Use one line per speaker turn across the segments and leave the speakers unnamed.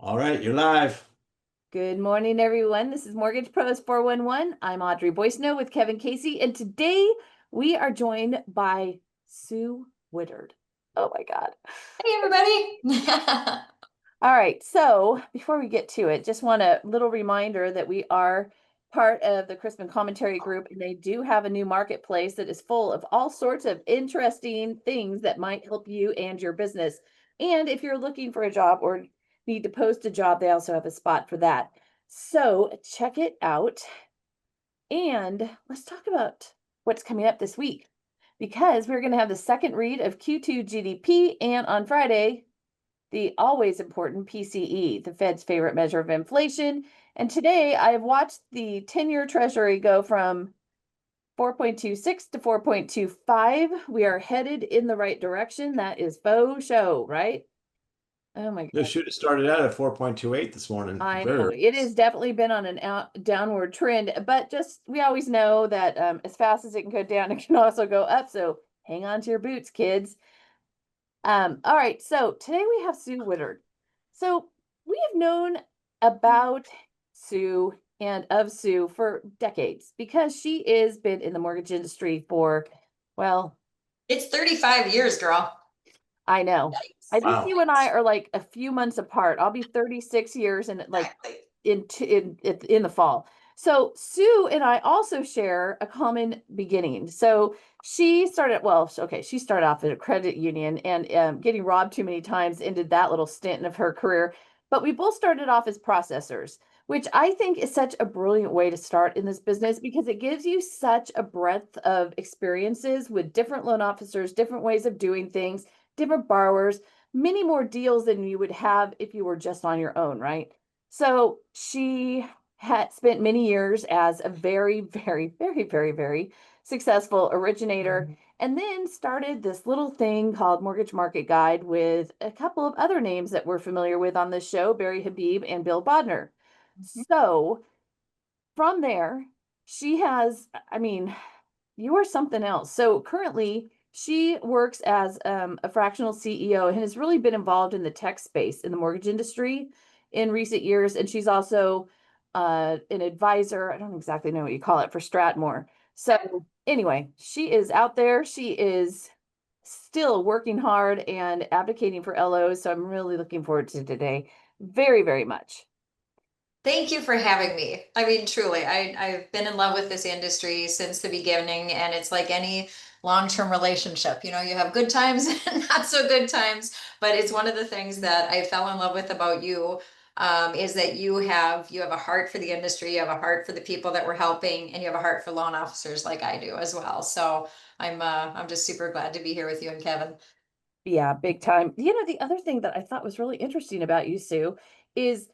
All right, you're live.
Good morning, everyone. This is Mortgage Pros 411. I'm Audrey Boissono with Kevin Casey, and today we are joined by Sue Woodard. Oh my God.
Hey, everybody.
All right, so before we get to it, just want a little reminder that we are part of the Crispin Commentary Group, and they do have a new marketplace that is full of all sorts of interesting things that might help you and your business. And if you're looking for a job or need to post a job, they also have a spot for that. So check it out. And let's talk about what's coming up this week because we're going to have the second read of Q2 GDP, and on Friday, the always important PCE, the Fed's favorite measure of inflation. And today I have watched the 10-year Treasury go from 4.26 to 4.25. We are headed in the right direction. That is faux show, right? Oh my
This
God.
should have started out at 4.28 this morning.
I know
Very
it has definitely been on an downward trend, but just we always know that as fast as it can go down, it can also go up. So hang on to your boots, kids. All right, so today we have Sue Woodard. So we have known about Sue and of Sue for decades because she has been in the mortgage industry for, well,
It's 35 years, girl.
I know. I
Yikes.
think
wow.
you and I are like a few months apart. I'll be 36 years and like
Exactly.
in the fall. So Sue and I also share a common beginning. So she started, well, okay, she started off at a credit union and getting robbed too many times ended that little stint of her career. But we both started off as processors, which I think is such a brilliant way to start in this business because it gives you such a breadth of experiences with different loan officers, different ways of doing things, different borrowers, many more deals than you would have if you were just on your own, right? So she had spent many years as a very, very, very, very, very successful originator, and then started this little thing called Mortgage Market Guide with a couple of other names that we're familiar with on this show, Barry Habib and Bill Bodner. So from there, she has, I mean, you are something else. So currently, she works as a fractional CEO and has really been involved in the tech space in the mortgage industry in recent years. And she's also an advisor. I don't exactly know what you call it for STRATMOR. So anyway, she is out there. She is still working hard and advocating for LOs. So I'm really looking forward to today very, very much.
Thank you for having me. I mean, truly, I've been in love with this industry since the beginning, and it's like any long-term relationship. You have good times and not so good times, but it's one of the things that I fell in love with about you, is that you have a heart for the industry, you have a heart for the people that we're helping, and you have a heart for loan officers like I do as well. So I'm just super glad to be here with you and Kevin.
Yeah, big time. The other thing that I thought was really interesting about you, Sue, is,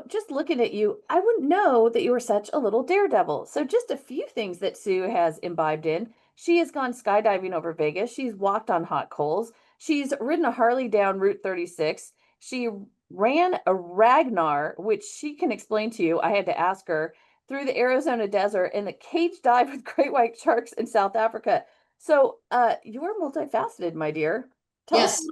just looking at you, I wouldn't know that you were such a little daredevil. So just a few things that Sue has imbibed in. She has gone skydiving over Vegas. She's walked on hot coals. She's ridden a Harley down Route 36. She ran a Ragnar, which she can explain to you. I had to ask her through the Arizona desert and the cage dive with great white sharks in South Africa. So, you're multifaceted, my dear.
Yes.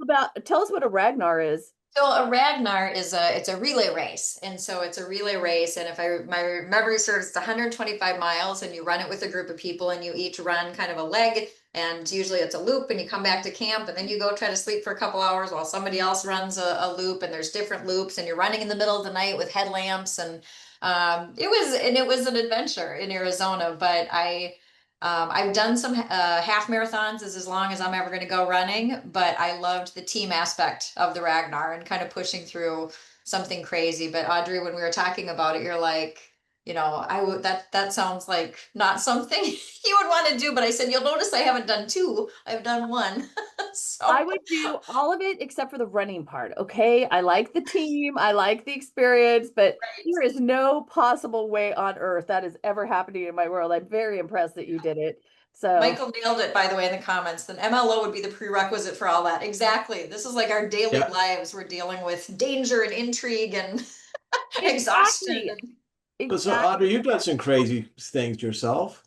Tell us what a Ragnar is.
So a Ragnar it's a relay race. And so it's a relay race. And if my memory serves, it's 125 miles and you run it with a group of people and you each run kind of a leg. And usually it's a loop and you come back to camp and then you go try to sleep for a couple hours while somebody else runs a loop, and there's different loops and you're running in the middle of the night with headlamps. And it was an adventure in Arizona, but I've done some half marathons as long as I'm ever going to go running, but I loved the team aspect of the Ragnar and kind of pushing through something crazy. But Audrey, when we were talking about it, you're like, I would that sounds like not something you would want to do. But I said, you'll notice I haven't done two, I've done one.
I
So
would do all of it except for the running part. Okay. I like the team, I like the experience, but there is no possible way on earth that is ever happening in my world. I'm very impressed that you did it. So,
Michael nailed it, by the way, in the comments. Then MLO would be the prerequisite for all that. Exactly. This is like our daily
Yeah.
lives. We're dealing with danger and intrigue and exhaustion.
exactly.
So Audrey,
Exactly.
you've done some crazy things yourself,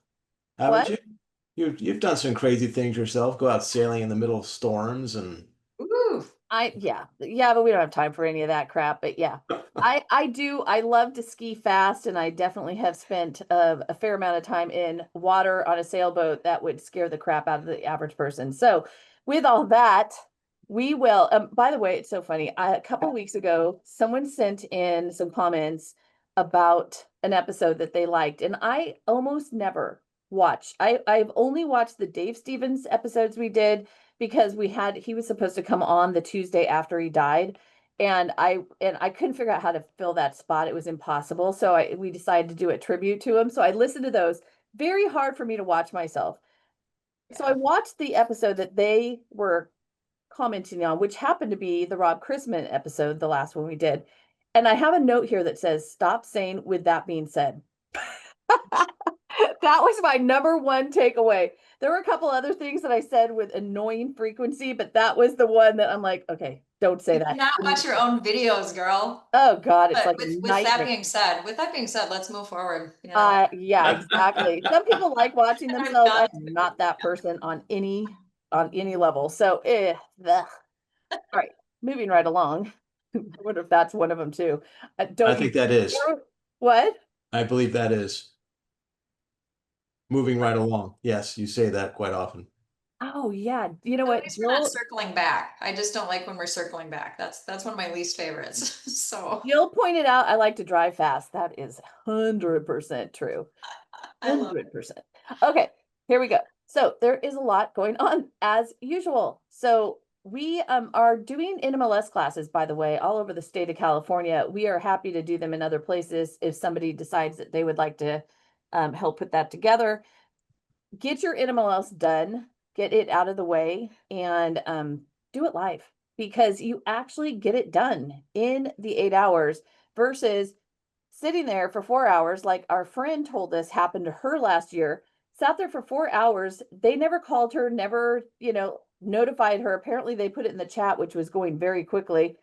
haven't
What?
you? You've done some crazy things yourself. Go out sailing in the middle of storms and
Ooh.
Yeah, but we don't have time for any of that crap, but yeah. I do. I love to ski fast, and I definitely have spent a fair amount of time in water on a sailboat that would scare the crap out of the average person. So, with all that, we will. By the way, it's so funny. A couple weeks ago, someone sent in some comments about an episode that they liked, and I almost never watch. I've only watched the Dave Stevens episodes we did because he was supposed to come on the Tuesday after he died, and I couldn't figure out how to fill that spot. It was impossible. So we decided to do a tribute to him. So I listened to those. Very hard for me to watch myself. So I watched the episode that they were commenting on, which happened to be the Rob Chrisman episode, the last one we did. And I have a note here that says, "Stop saying with that being said." That was my number one takeaway. There were a couple other things that I said with annoying frequency, but that was the one that I'm like, okay, don't say
You
that.
cannot watch your own videos, girl.
Oh God, it's
But
like a
with that
nightmare.
being said, let's move forward.
Yeah, exactly. Some people like watching
I'm
themselves.
done.
I'm not that person on any level. So, ugh. All right, moving right along. I wonder if that's one of them too.
I
Don't you?
think that is.
What?
I believe that is. Moving right along. Yes, you say that quite often.
Oh yeah. You know
At
what,
least we're not
Jill?
circling back. I just don't like when we're circling back. That's one of my least favorites. So
Jill pointed out I like to drive fast. That is 100% true.
I love it.
100%. Okay, here we go. So there is a lot going on as usual. So we are doing NMLS classes, by the way, all over the state of California. We are happy to do them in other places if somebody decides that they would like to help put that together. Get your NMLS done, get it out of the way, and do it live because you actually get it done in the 8 hours versus sitting there for 4 hours, like our friend told us happened to her last year. Sat there for 4 hours. They never called her, never, notified her. Apparently, they put it in the chat, which was going very quickly.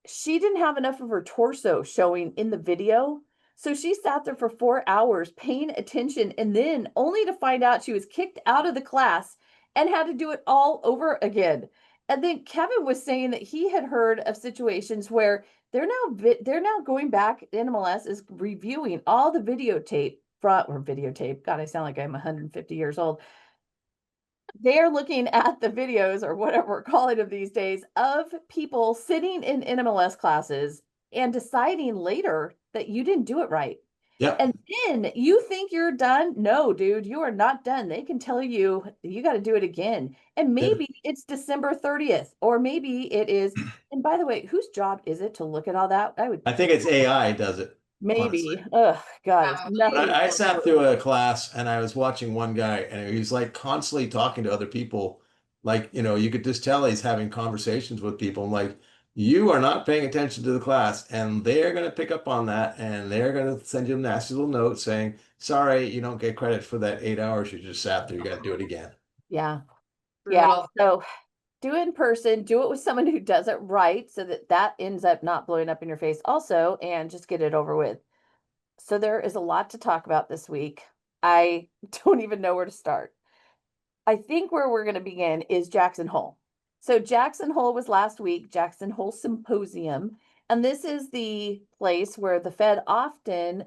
She didn't have enough of her torso showing in the video. So she sat there for 4 hours paying attention and then only to find out she was kicked out of the class and had to do it all over again. And then Kevin was saying that he had heard of situations where they're now going back. NMLS is reviewing all the videotape videotape. God, I sound like I'm 150 years old. They're looking at the videos or whatever we're calling them these days of people sitting in NMLS classes and deciding later that you didn't do it right.
Yep.
And then you think you're done. No, dude, you are not done. They can tell you you got to do it again. And maybe it's December 30th, or maybe it is. And by the way, whose job is it to look at all that?
I think it's AI does it.
Maybe.
Honestly.
Oh, God, it's
Probably.
nothing.
But I sat through a class and I was watching one guy and he was like constantly talking to other people. Like, you could just tell he's having conversations with people. I'm like, you are not paying attention to the class, and they're going to pick up on that and they're going to send you a nasty little note saying, sorry, you don't get credit for that 8 hours you just sat through. You got to do it again.
Yeah. Yeah.
Brutal.
So do it in person, do it with someone who does it right so that ends up not blowing up in your face also, and just get it over with. So there is a lot to talk about this week. I don't even know where to start. I think where we're going to begin is Jackson Hole. So Jackson Hole was last week, Jackson Hole Symposium, and this is the place where the Fed often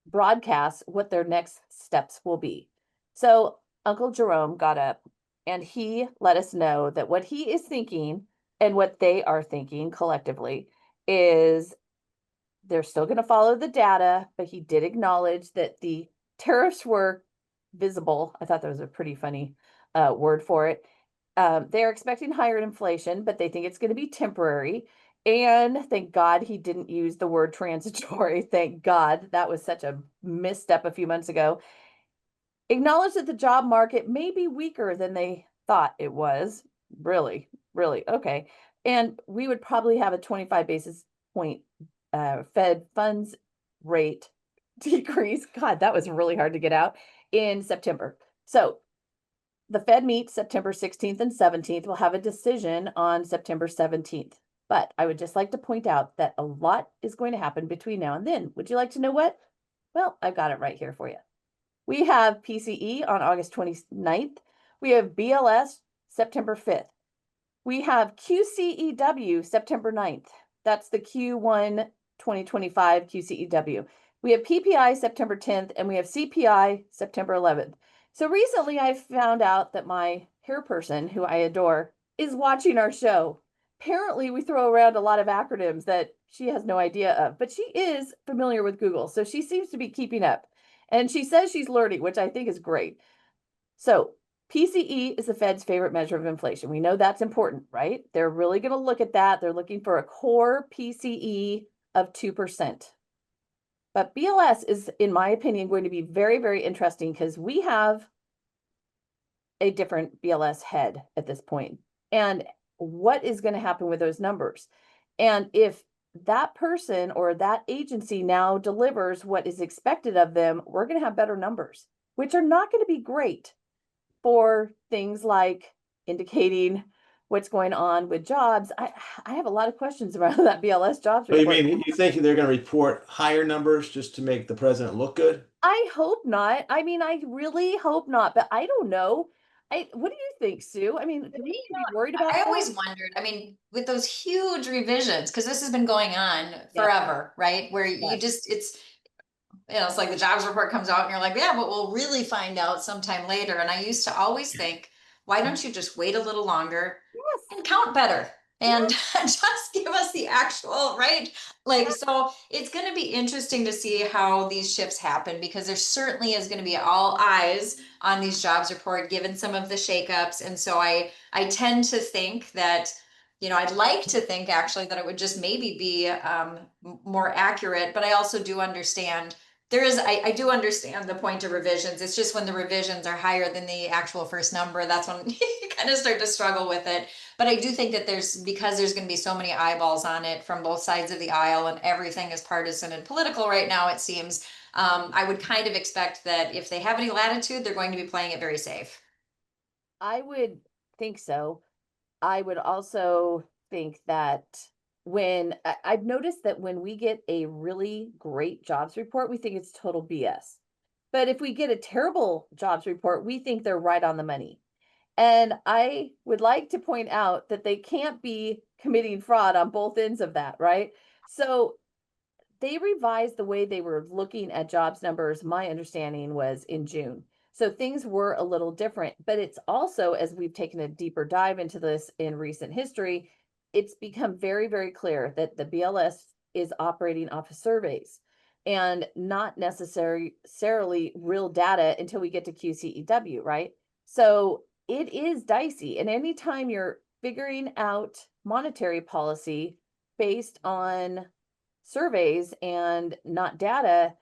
broadcasts what their next steps will be. So Uncle Jerome got up and he let us know that what he is thinking and what they are thinking collectively is they're still going to follow the data, but he did acknowledge that the tariffs were visible. I thought that was a pretty funny word for it. They're expecting higher inflation, but they think it's going to be temporary. And thank God he didn't use the word transitory. Thank God. That was such a misstep a few months ago. Acknowledge that the job market may be weaker than they thought it was. Really, really. Okay. And we would probably have a 25 basis point Fed funds rate decrease. God, that was really hard to get out in September. So the Fed meets September 16th and 17th. We'll have a decision on September 17th. But I would just like to point out that a lot is going to happen between now and then. Would you like to know what? Well, I've got it right here for you. We have PCE on August 29th. We have BLS September 5th. We have QCEW September 9th. That's the Q1 2025 QCEW. We have PPI September 10th and we have CPI September 11th. So recently I found out that my hair person, who I adore, is watching our show. Apparently we throw around a lot of acronyms that she has no idea of, but she is familiar with Google. So she seems to be keeping up. And she says she's learning, which I think is great. So PCE is the Fed's favorite measure of inflation. We know that's important, right? They're really going to look at that. They're looking for a core PCE of 2%. But BLS is, in my opinion, going to be very, very interesting because we have a different BLS head at this point. And what is going to happen with those numbers? And if that person or that agency now delivers what is expected of them, we're going to have better numbers, which are not going to be great for things like indicating what's going on with jobs. I have a lot of questions around that BLS jobs
What do you
report.
mean? You think they're going to report higher numbers just to make the president look good?
I hope not. I mean, I really hope not, but I don't know. What do you think, Sue? I mean, do we need to be worried about
I
that?
always wondered, I mean, with those huge revisions, because this has been going on forever, right? Where you
Yes.
just, it's like the jobs report comes out and you're like, yeah, but we'll really find out sometime later. And I used to always think, why don't you just wait a little longer
Yes.
and count better and just give us the actual, right? Like, so it's going to be interesting to see how these shifts happen, because there certainly is going to be all eyes on these jobs report, given some of the shakeups. And so I tend to think that, I'd like to think actually that it would just maybe be more accurate, but I also do understand I do understand the point of revisions. It's just when the revisions are higher than the actual first number, that's when you kind of start to struggle with it. But I do think that because there's going to be so many eyeballs on it from both sides of the aisle, and everything is partisan and political right now, it seems, I would kind of expect that if they have any latitude, they're going to be playing it very safe.
I would think so. I would also think that I've noticed that when we get a really great jobs report, we think it's total BS. But if we get a terrible jobs report, we think they're right on the money. And I would like to point out that they can't be committing fraud on both ends of that, right? So they revised the way they were looking at jobs numbers. My understanding was in June. So things were a little different, but it's also, as we've taken a deeper dive into this in recent history, it's become very, very clear that the BLS is operating off of surveys and not necessarily real data until we get to QCEW, right? So it is dicey. And anytime you're figuring out monetary policy based on surveys and not data,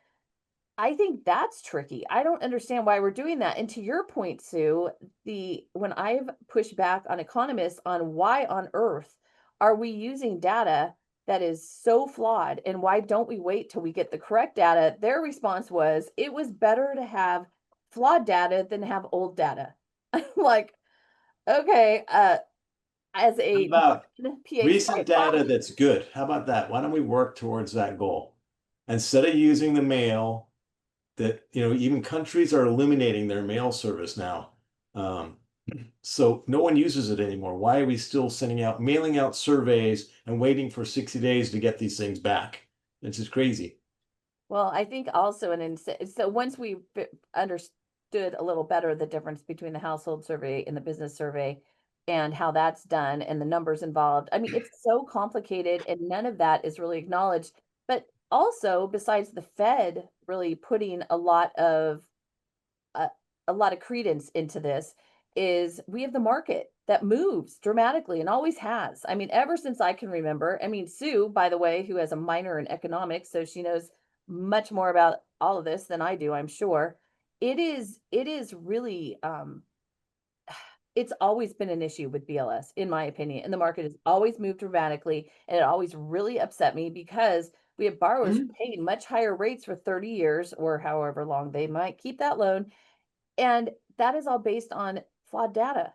I think that's tricky. I don't understand why we're doing that. And to your point, Sue, when I've pushed back on economists on why on earth are we using data that is so flawed, and why don't we wait till we get the correct data, their response was it was better to have flawed data than have old data. I'm like, okay, as a
How about
PhD
recent data
economist,
that's good? How about that? Why don't we work towards that goal? Instead of using the mail that, even countries are eliminating their mail service now. So no one uses it anymore. Why are we still mailing out surveys and waiting for 60 days to get these things back? It's just crazy.
well, I think also so once we understood a little better the difference between the household survey and the business survey and how that's done and the numbers involved. I mean, it's so complicated and none of that is really acknowledged. But also, besides the Fed really putting a lot of credence into this, is we have the market that moves dramatically and always has. I mean, ever since I can remember. I mean, Sue, by the way, who has a minor in economics, so she knows much more about all of this than I do, I'm sure. It is really it's always been an issue with BLS, in my opinion. And the market has always moved dramatically, and it always really upset me because we have borrowers paying much higher rates for 30 years or however long they might keep that loan. And that is all based on flawed data.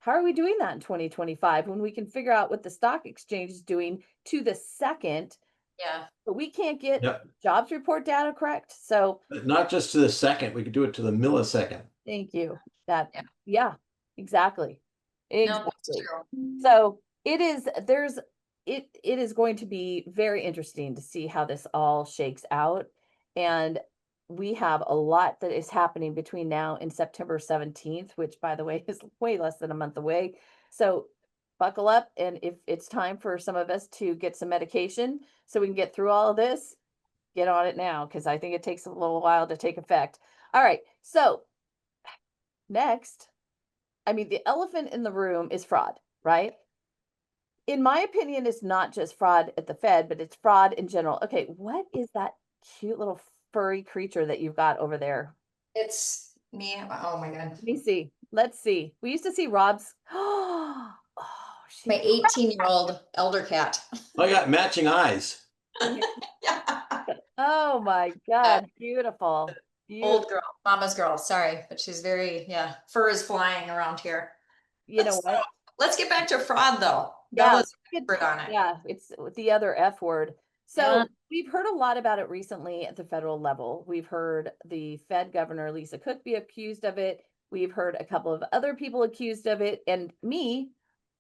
How are we doing that in 2025 when we can figure out what the stock exchange is doing to the second,
Yeah.
but we can't get
Yep.
jobs report data correct? So
But not just to the second, we could do it to the millisecond.
thank you. That,
Yeah.
yeah, exactly.
No, that's
Exactly.
true.
So it is, there's it is going to be very interesting to see how this all shakes out. And we have a lot that is happening between now and September 17th, which by the way is way less than a month away. So buckle up. And if it's time for some of us to get some medication so we can get through all of this, get on it now, because I think it takes a little while to take effect. All right. So next, I mean, the elephant in the room is fraud, right? In my opinion, it's not just fraud at the Fed, but it's fraud in general. Okay, what is that cute little furry creature that you've got over there?
It's me. Oh my God.
Let me see. Let's see. We used to see Rob's. Oh, she.
My 18-year-old elder cat.
I got matching eyes.
Yeah.
Oh my God, beautiful.
Old
Beautiful.
girl, mama's girl, sorry, but she's very, yeah, fur is flying around here.
You know
So,
what?
let's get back to fraud though.
Yeah,
Bella's expert on it.
yeah, it's the other F word.
Yeah.
So we've heard a lot about it recently at the federal level. We've heard the Fed governor, Lisa Cook, be accused of it. We've heard a couple of other people accused of it. And me,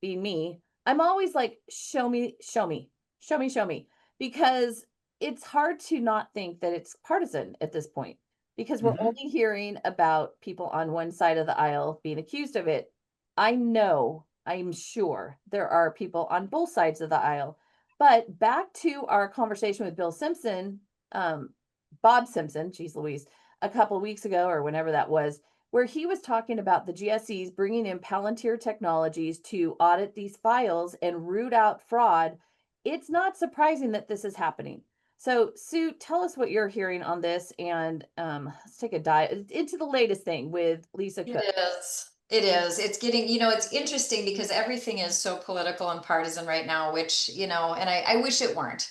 being me, I'm always like, show me, show me, show me, show me. Because it's hard to not think that it's partisan at this point. Because we're
Mhm.
only hearing about people on one side of the aisle being accused of it. I know, I'm sure there are people on both sides of the aisle. But back to our conversation with Bill Simpson, Bob Simpson, geez Louise, a couple of weeks ago or whenever that was, where he was talking about the GSEs bringing in Palantir Technologies to audit these files and root out fraud. It's not surprising that this is happening. So, Sue, tell us what you're hearing on this, and let's take a dive into the latest thing with Lisa Cook.
It is. It is. It's getting, it's interesting because everything is so political and partisan right now, which, and I wish it weren't.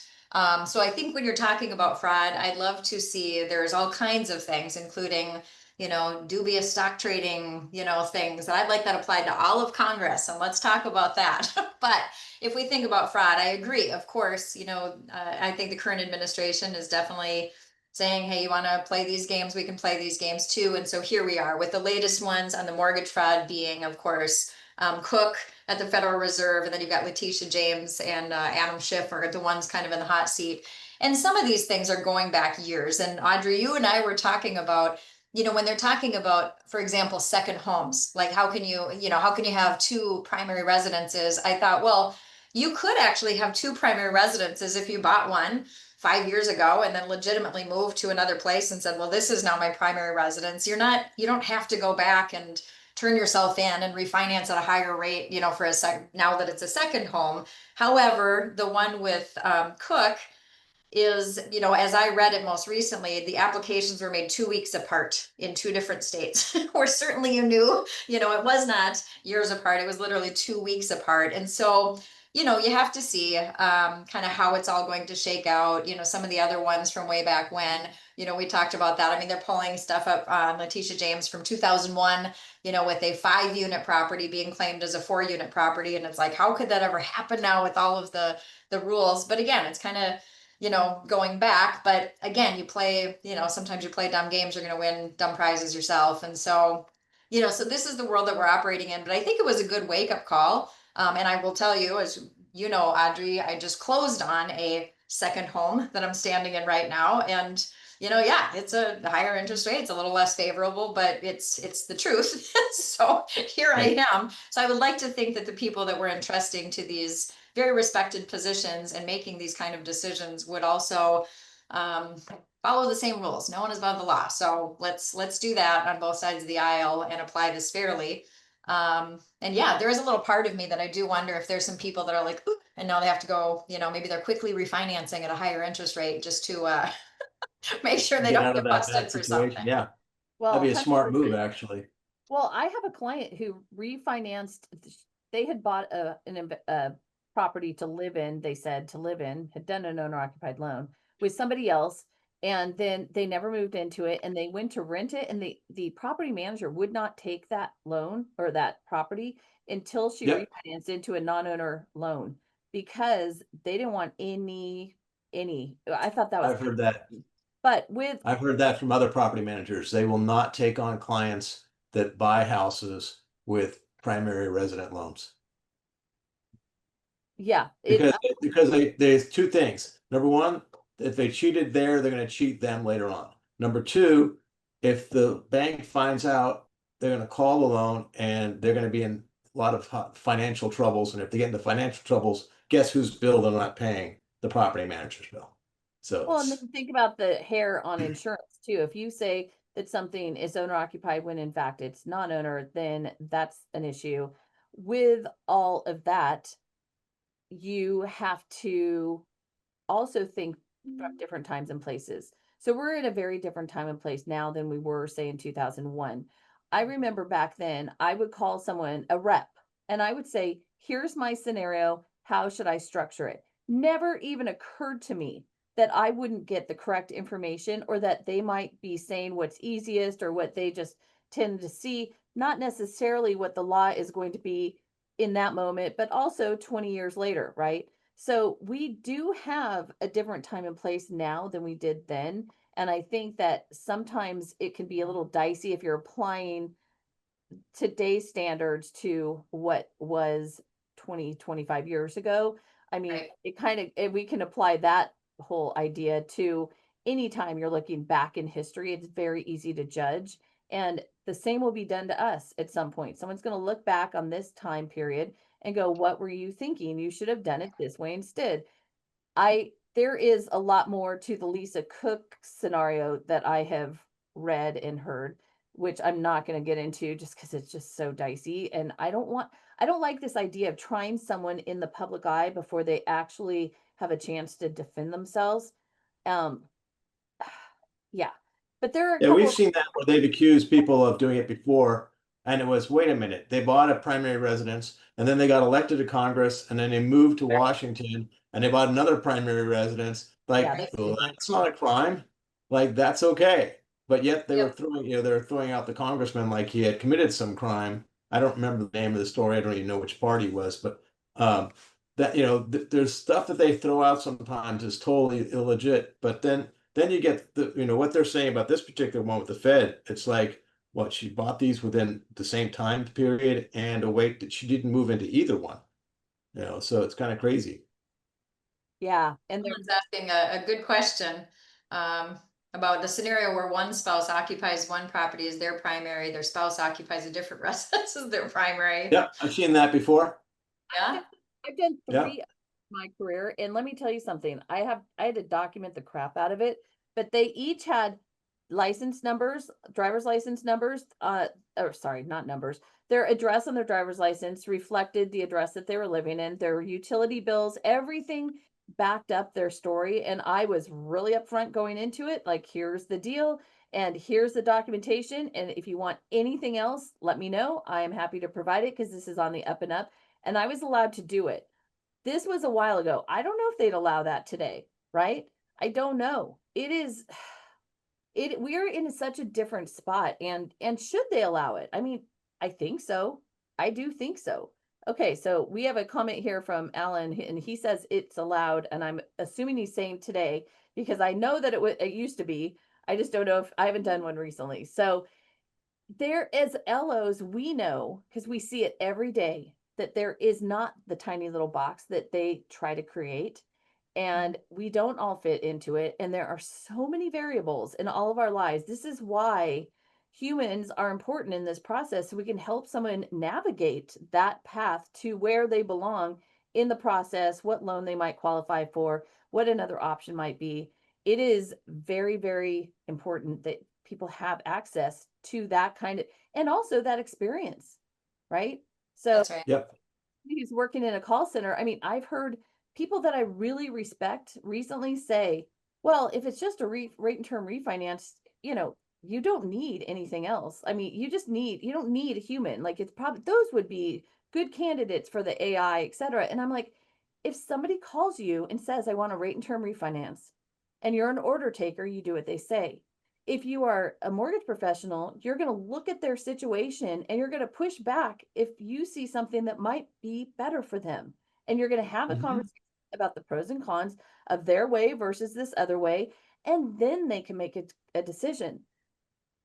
So I think when you're talking about fraud, I'd love to see there's all kinds of things, including, dubious stock trading, things. And I'd like that applied to all of Congress. And let's talk about that. But if we think about fraud, I agree. Of course, I think the current administration is definitely saying, hey, you want to play these games? We can play these games too. And so here we are with the latest ones on the mortgage fraud being, of course, Cook at the Federal Reserve. And then you've got Letitia James and Adam Schiff are the ones kind of in the hot seat. And some of these things are going back years. And Audrey, you and I were talking about, when they're talking about, for example, second homes, like how can you have two primary residences? I thought, well, you could actually have two primary residences if you bought one 5 years ago and then legitimately moved to another place and said, well, this is now my primary residence. You don't have to go back and turn yourself in and refinance at a higher rate, for a second, now that it's a second home. However, the one with Cook is, as I read it most recently, the applications were made 2 weeks apart in two different states, where certainly you knew, it was not years apart. It was literally 2 weeks apart. And so, you have to see kind of how it's all going to shake out. Some of the other ones from way back when, we talked about that. I mean, they're pulling stuff up on Letitia James from 2001, with a 5-unit property being claimed as a 4-unit property. And it's like, how could that ever happen now with all of the rules? But again, it's kind of, going back. But again, you play, sometimes you play dumb games, you're going to win dumb prizes yourself. And so, so this is the world that we're operating in. But I think it was a good wake-up call. And I will tell you, as you know, Audrey, I just closed on a second home that I'm standing in right now. And, yeah, it's a higher interest rate. It's a little less favorable, but it's the truth. So here I am. So I would like to think that the people that we're entrusting to these very respected positions and making these kind of decisions would also follow the same rules. No one is above the law. So let's do that on both sides of the aisle and apply this fairly. And yeah, there is a little part of me that I do wonder if there's some people that are like, ooh, and now they have to go, maybe they're quickly refinancing at a higher interest rate just to make sure they
Get
don't
out of
get
that bad
busted for
situation.
something.
Yeah, that'd
Well,
be a smart move,
100%.
actually.
Well, I have a client who refinanced. They had bought a property to live in. They said to live in, had done an owner occupied loan with somebody else, and then they never moved into it. And they went to rent it, and the property manager would not take that loan or that property until she
Yep.
refinanced into a non-owner loan because they didn't want any. I thought that was
I've heard that.
but with
I've heard that from other property managers. They will not take on clients that buy houses with primary resident loans.
Yeah,
Because there's two things. Number one, if they cheated there, they're going to cheat them later on. Number two, if the bank finds out, they're going to call the loan and they're going to be in a lot of financial troubles. And if they get into financial troubles, guess whose bill they're not paying? The property manager's bill. So
well, and then
it's
think about the hair on insurance too. If you say that something is owner occupied when in fact it's non-owner, then that's an issue. With all of that, you have to also think from different times and places. So we're in a very different time and place now than we were, say, in 2001. I remember back then, I would call someone a rep and I would say, here's my scenario. How should I structure it? Never even occurred to me that I wouldn't get the correct information or that they might be saying what's easiest or what they just tend to see, not necessarily what the law is going to be in that moment, but also 20 years later, right? So we do have a different time and place now than we did then. And I think that sometimes it can be a little dicey if you're applying today's standards to what was 20, 25 years ago. I mean,
Right.
it kind of, we can apply that whole idea to anytime you're looking back in history, it's very easy to judge. And the same will be done to us at some point. Someone's going to look back on this time period and go, what were you thinking? You should have done it this way instead. There is a lot more to the Lisa Cook scenario that I have read and heard, which I'm not going to get into just because it's just so dicey. And I don't like this idea of trying someone in the public eye before they actually have a chance to defend themselves. Um, yeah, but there are a
Yeah, we've
couple.
seen that where they've accused people of doing it before. And it was, wait a minute, they bought a primary residence and then they got elected to Congress and then they moved to Washington and they bought another primary residence.
Yeah,
Like,
that's
well,
different.
that's not a crime. Like, that's okay. But yet they were
Yep.
throwing, they were throwing out the congressman like he had committed some crime. I don't remember the name of the story. I don't even know which party it was, but um, that, there's stuff that they throw out sometimes is totally illegit. But then you get what they're saying about this particular one with the Fed. It's like, what, she bought these within the same time period and a wait that she didn't move into either one. So it's kind of crazy.
Yeah, and there.
Someone's asking a good question about the scenario where one spouse occupies one property as their primary, their spouse occupies a different residence as their primary.
Yeah, I've seen that before.
Yeah.
I've done
Yeah.
3 of my career, and let me tell you something. I had to document the crap out of it, but they each had license numbers, driver's license numbers, or sorry, not numbers. Their address on their driver's license reflected the address that they were living in, their utility bills, everything backed up their story. And I was really upfront going into it, like, here's the deal, and here's the documentation. And if you want anything else, let me know. I am happy to provide it because this is on the up and up, and I was allowed to do it. This was a while ago. I don't know if they'd allow that today, right? I don't know. It is we're in such a different spot, and should they allow it? I mean, I think so. I do think so. Okay, so we have a comment here from Alan and he says it's allowed, and I'm assuming he's saying today because I know that it used to be. I just don't know if I haven't done one recently. So there as LOs, we know because we see it every day that there is not the tiny little box that they try to create. And we don't all fit into it. And there are so many variables in all of our lives. This is why humans are important in this process. So we can help someone navigate that path to where they belong in the process, what loan they might qualify for, what another option might be. It is very, very important that people have access to that kind of, and also that experience, right? So
That's right.
Yep.
he's working in a call center. I mean, I've heard people that I really respect recently say, well, if it's just a rate and term refinance, you don't need anything else. I mean, you don't need a human. Like, it's probably, those would be good candidates for the AI, et cetera. And I'm like, if somebody calls you and says, I want a rate and term refinance, and you're an order taker, you do what they say. If you are a mortgage professional, you're going to look at their situation and you're going to push back if you see something that might be better for them. And you're going to have a conversation about the pros and cons of their way versus this other way. And then they can make a decision.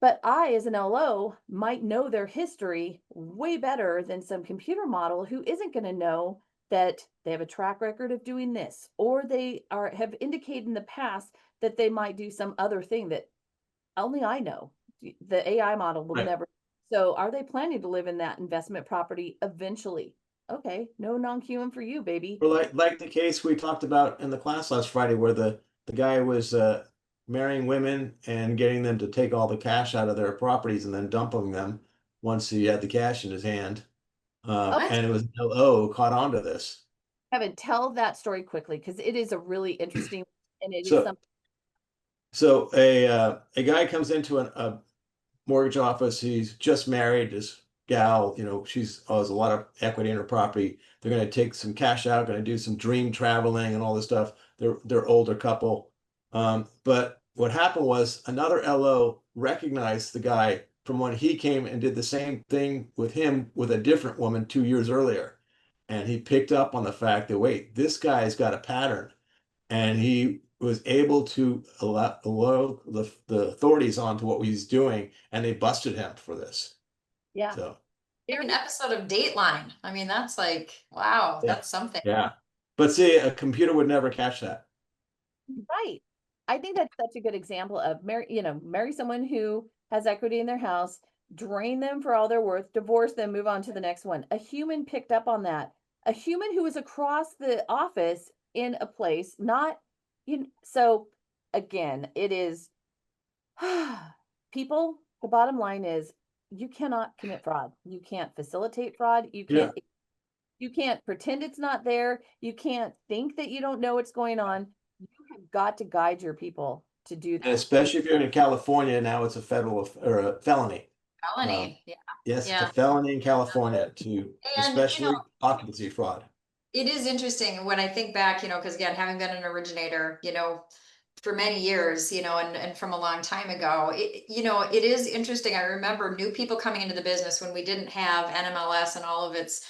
But I, as an LO, might know their history way better than some computer model who isn't going to know that they have a track record of doing this, or they have indicated in the past that they might do some other thing that only I know. The AI model will
Right.
never. So are they planning to live in that investment property eventually? Okay, no non-QM for you, baby.
Or like the case we talked about in the class last Friday, where the guy was marrying women and getting them to take all the cash out of their properties and then dumping them once he had the cash in his hand.
What?
And it was an LO who caught on to this.
Kevin, tell that story quickly because it is a really interesting and it is
So
something.
so a guy comes into a mortgage office. He's just married. This gal, she's has a lot of equity in her property. They're going to take some cash out, going to do some dream traveling and all this stuff. They're older couple. But what happened was another LO recognized the guy from when he came and did the same thing with him with a different woman 2 years earlier. And he picked up on the fact that, wait, this guy's got a pattern. And he was able to allow the authorities onto what he's doing, and they busted him for this.
Yeah.
So
Like an episode of Dateline. I mean, that's like, wow,
yeah,
that's something.
yeah. But see, a computer would never catch that.
Right. I think that's such a good example of marry someone who has equity in their house, drain them for all they're worth, divorce them, move on to the next one. A human picked up on that. A human who was across the office in a place, not so again, it is people, the bottom line is you cannot commit fraud. You can't facilitate fraud.
Yeah.
You can't pretend it's not there. You can't think that you don't know what's going on. You have got to guide your people to do
And
that.
especially if you're in California, now it's a federal or a felony.
Felony. Yeah.
Yes, it's a
Yeah.
felony in California to
And,
especially occupancy fraud.
it is interesting when I think back, because again, having been an originator, for many years, and from a long time ago, it is interesting. I remember new people coming into the business when we didn't have NMLS and all of its,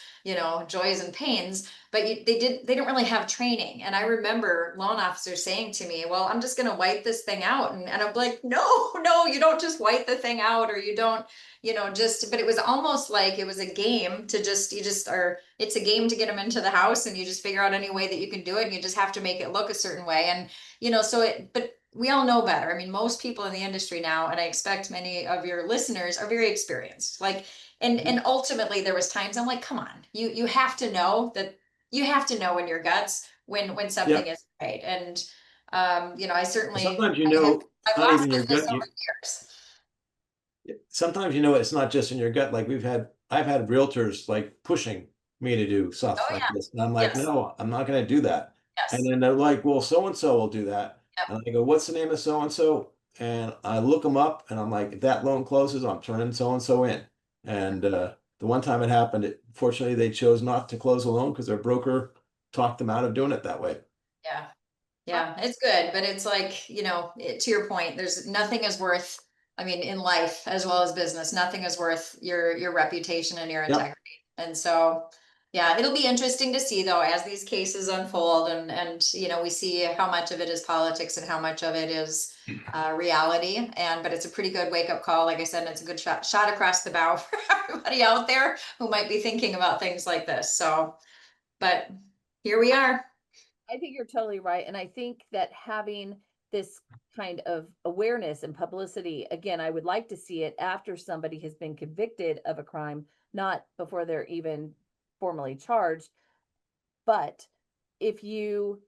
joys and pains, but they didn't really have training. And I remember loan officers saying to me, well, I'm just going to wipe this thing out. And I'm like, no, you don't just wipe the thing out, or you don't, but it was almost like it was a game to it's a game to get them into the house, and you just figure out any way that you can do it. And you just have to make it look a certain way. And but we all know better. I mean, most people in the industry now, and I expect many of your listeners are very experienced. Like, and ultimately there was times I'm like, come on, you have to know that you have to know in your guts when something
Yeah.
is right. And I certainly
Sometimes
I've
not
lost
even your
business
gut.
over years.
Sometimes it's not just in your gut. Like I've had realtors like pushing me to do stuff
Oh
like
yeah,
this, and I'm like,
yes,
no, I'm not going to do that. And
yes,
then they're like, well, so and so will do that,
yep,
and I go, what's the name of so and so? And I look them up, and I'm like, if that loan closes, I'm turning so and so in. And the one time it happened, fortunately, they chose not to close a loan because their broker talked them out of doing it that way.
yeah. Yeah, it's good, but it's like, to your point, there's nothing is worth, I mean, in life as well as business, nothing is worth your reputation and your
Yep.
integrity. And so, yeah, it'll be interesting to see though, as these cases unfold and, we see how much of it is politics and how much of it is reality. But it's a pretty good wake up call. Like I said, it's a good shot across the bow for everybody out there who might be thinking about things like this. So, but here we are.
I think you're totally right. And I think that having this kind of awareness and publicity, again, I would like to see it after somebody has been convicted of a crime, not before they're even formally charged. But if you,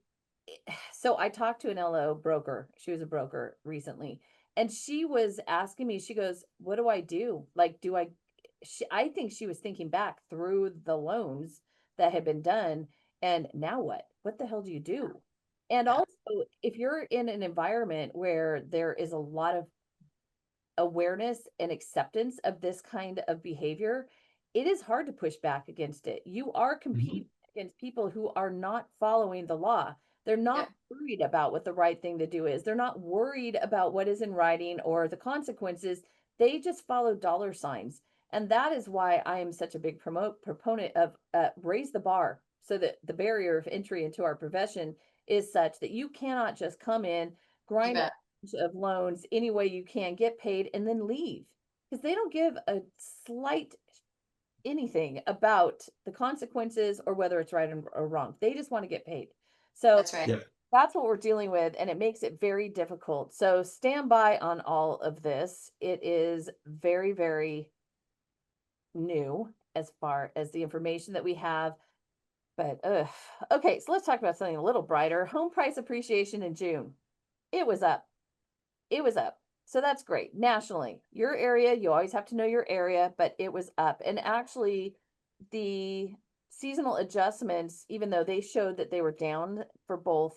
so I talked to an LO broker, she was a broker recently, and she was asking me, she goes, what do I do? Like, I think she was thinking back through the loans that had been done. And now what? What the hell do you do? And also, if you're in an environment where there is a lot of awareness and acceptance of this kind of behavior, it is hard to push back against it. You are competing against people who are not following the law. They're not worried about what the right thing to do is. They're not worried about what is in writing or the consequences. They just follow dollar signs. And that is why I am such a big proponent of raise the bar so that the barrier of entry into our profession is such that you cannot just come in, grind of loans any way you can, get paid, and then leave because they don't give a slight anything about the consequences or whether it's right or wrong. They just want to get paid. So
That's right.
Yeah.
that's what we're dealing with, and it makes it very difficult. So stand by on all of this. It is very, very new as far as the information that we have. But okay, so let's talk about something a little brighter. Home price appreciation in June. It was up. It was up. So that's great. Nationally, your area, you always have to know your area, but it was up. And actually, the seasonal adjustments, even though they showed that they were down for both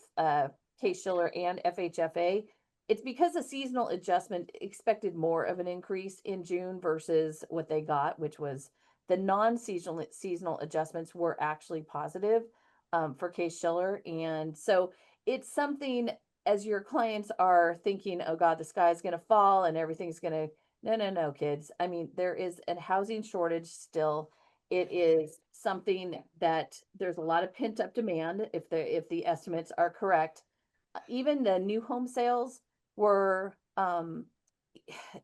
Case-Shiller and FHFA, it's because the seasonal adjustment expected more of an increase in June versus what they got, which was the non-seasonal adjustments were actually positive for Case-Shiller. And so it's something as your clients are thinking, oh God, the sky's going to fall and everything's going to, no, kids. I mean, there is a housing shortage still. It is something that there's a lot of pent up demand if the estimates are correct. Even the new home sales were,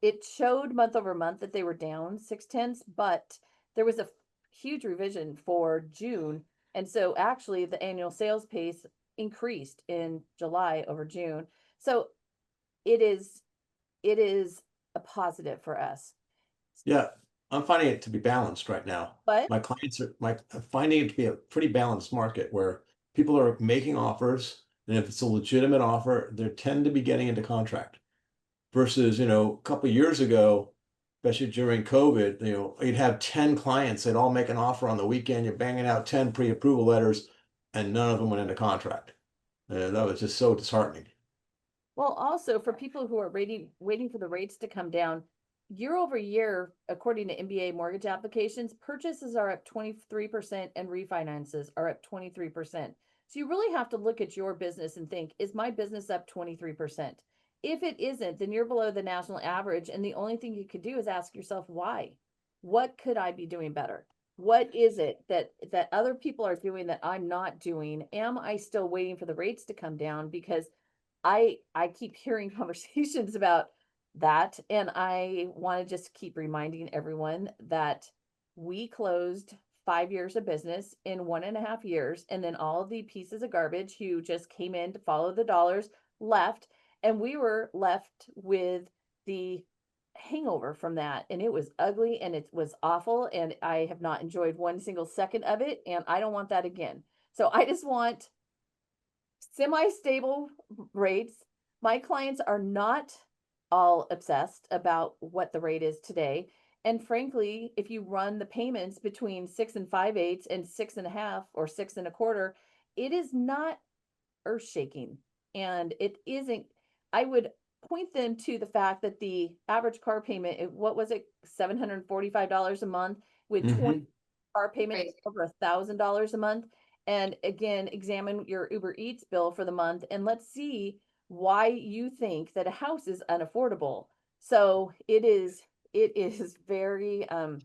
it showed month over month that they were down 0.6, but there was a huge revision for June. And so actually the annual sales pace increased in July over June. So it is a positive for us.
Yeah, I'm finding it to be balanced right now.
But
I'm finding it to be a pretty balanced market where people are making offers, and if it's a legitimate offer, they tend to be getting into contract. Versus, a couple of years ago, especially during COVID, you'd have 10 clients, they'd all make an offer on the weekend, you're banging out 10 pre-approval letters, and none of them went into contract. That was just so disheartening.
well, also for people who are waiting for the rates to come down, year over year, according to MBA mortgage applications, purchases are up 23% and refinances are up 23%. So you really have to look at your business and think, is my business up 23%? If it isn't, then you're below the national average. And the only thing you could do is ask yourself, why? What could I be doing better? What is it that other people are doing that I'm not doing? Am I still waiting for the rates to come down? Because I keep hearing conversations about that, and I want to just keep reminding everyone that we closed 5 years of business in 1.5 years, and then all of the pieces of garbage who just came in to follow the dollars left, and we were left with the hangover from that, and it was ugly and it was awful, and I have not enjoyed one single second of it, and I don't want that again. So I just want semi-stable rates. My clients are not all obsessed about what the rate is today. And frankly, if you run the payments between 6 5/8 and 6.5 or 6.25, it is not earth shaking. And it isn't, I would point them to the fact that the average car payment, what was it, $745 a month with 20 car payments over $1,000 a month. And again, examine your Uber Eats bill for the month and let's see why you think that a house is unaffordable. So it is very yeah,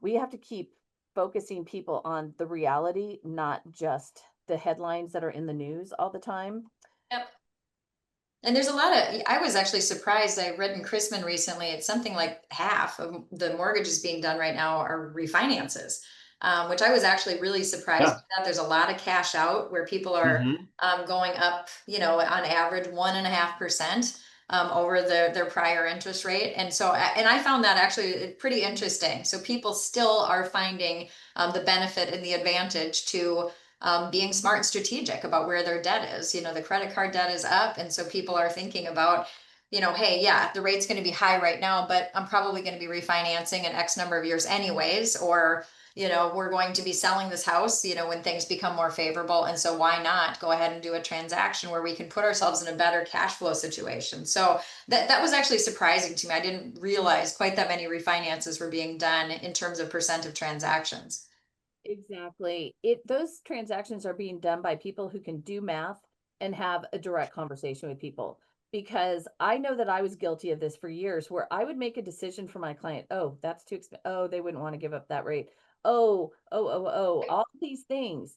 we have to keep focusing people on the reality, not just the headlines that are in the news all the time.
Yep. And there's a lot of, I was actually surprised. I read in Chrisman recently, it's something like half of the mortgages being done right now are refinances, which I was actually really surprised
Yeah.
that there's a lot of cash out where people are going up, on average 1.5% over their prior interest rate. And so, and I found that actually pretty interesting. So people still are finding the benefit and the advantage to being smart and strategic about where their debt is. The credit card debt is up. And so people are thinking about, hey, yeah, the rate's going to be high right now, but I'm probably going to be refinancing in X number of years anyways, or, we're going to be selling this house, when things become more favorable. And so why not go ahead and do a transaction where we can put ourselves in a better cash flow situation? So that was actually surprising to me. I didn't realize quite that many refinances were being done in terms of percent of transactions.
Exactly. Those transactions are being done by people who can do math and have a direct conversation with people. Because I know that I was guilty of this for years where I would make a decision for my client. Oh, that's too expensive. Oh, they wouldn't want to give up that rate. All these things.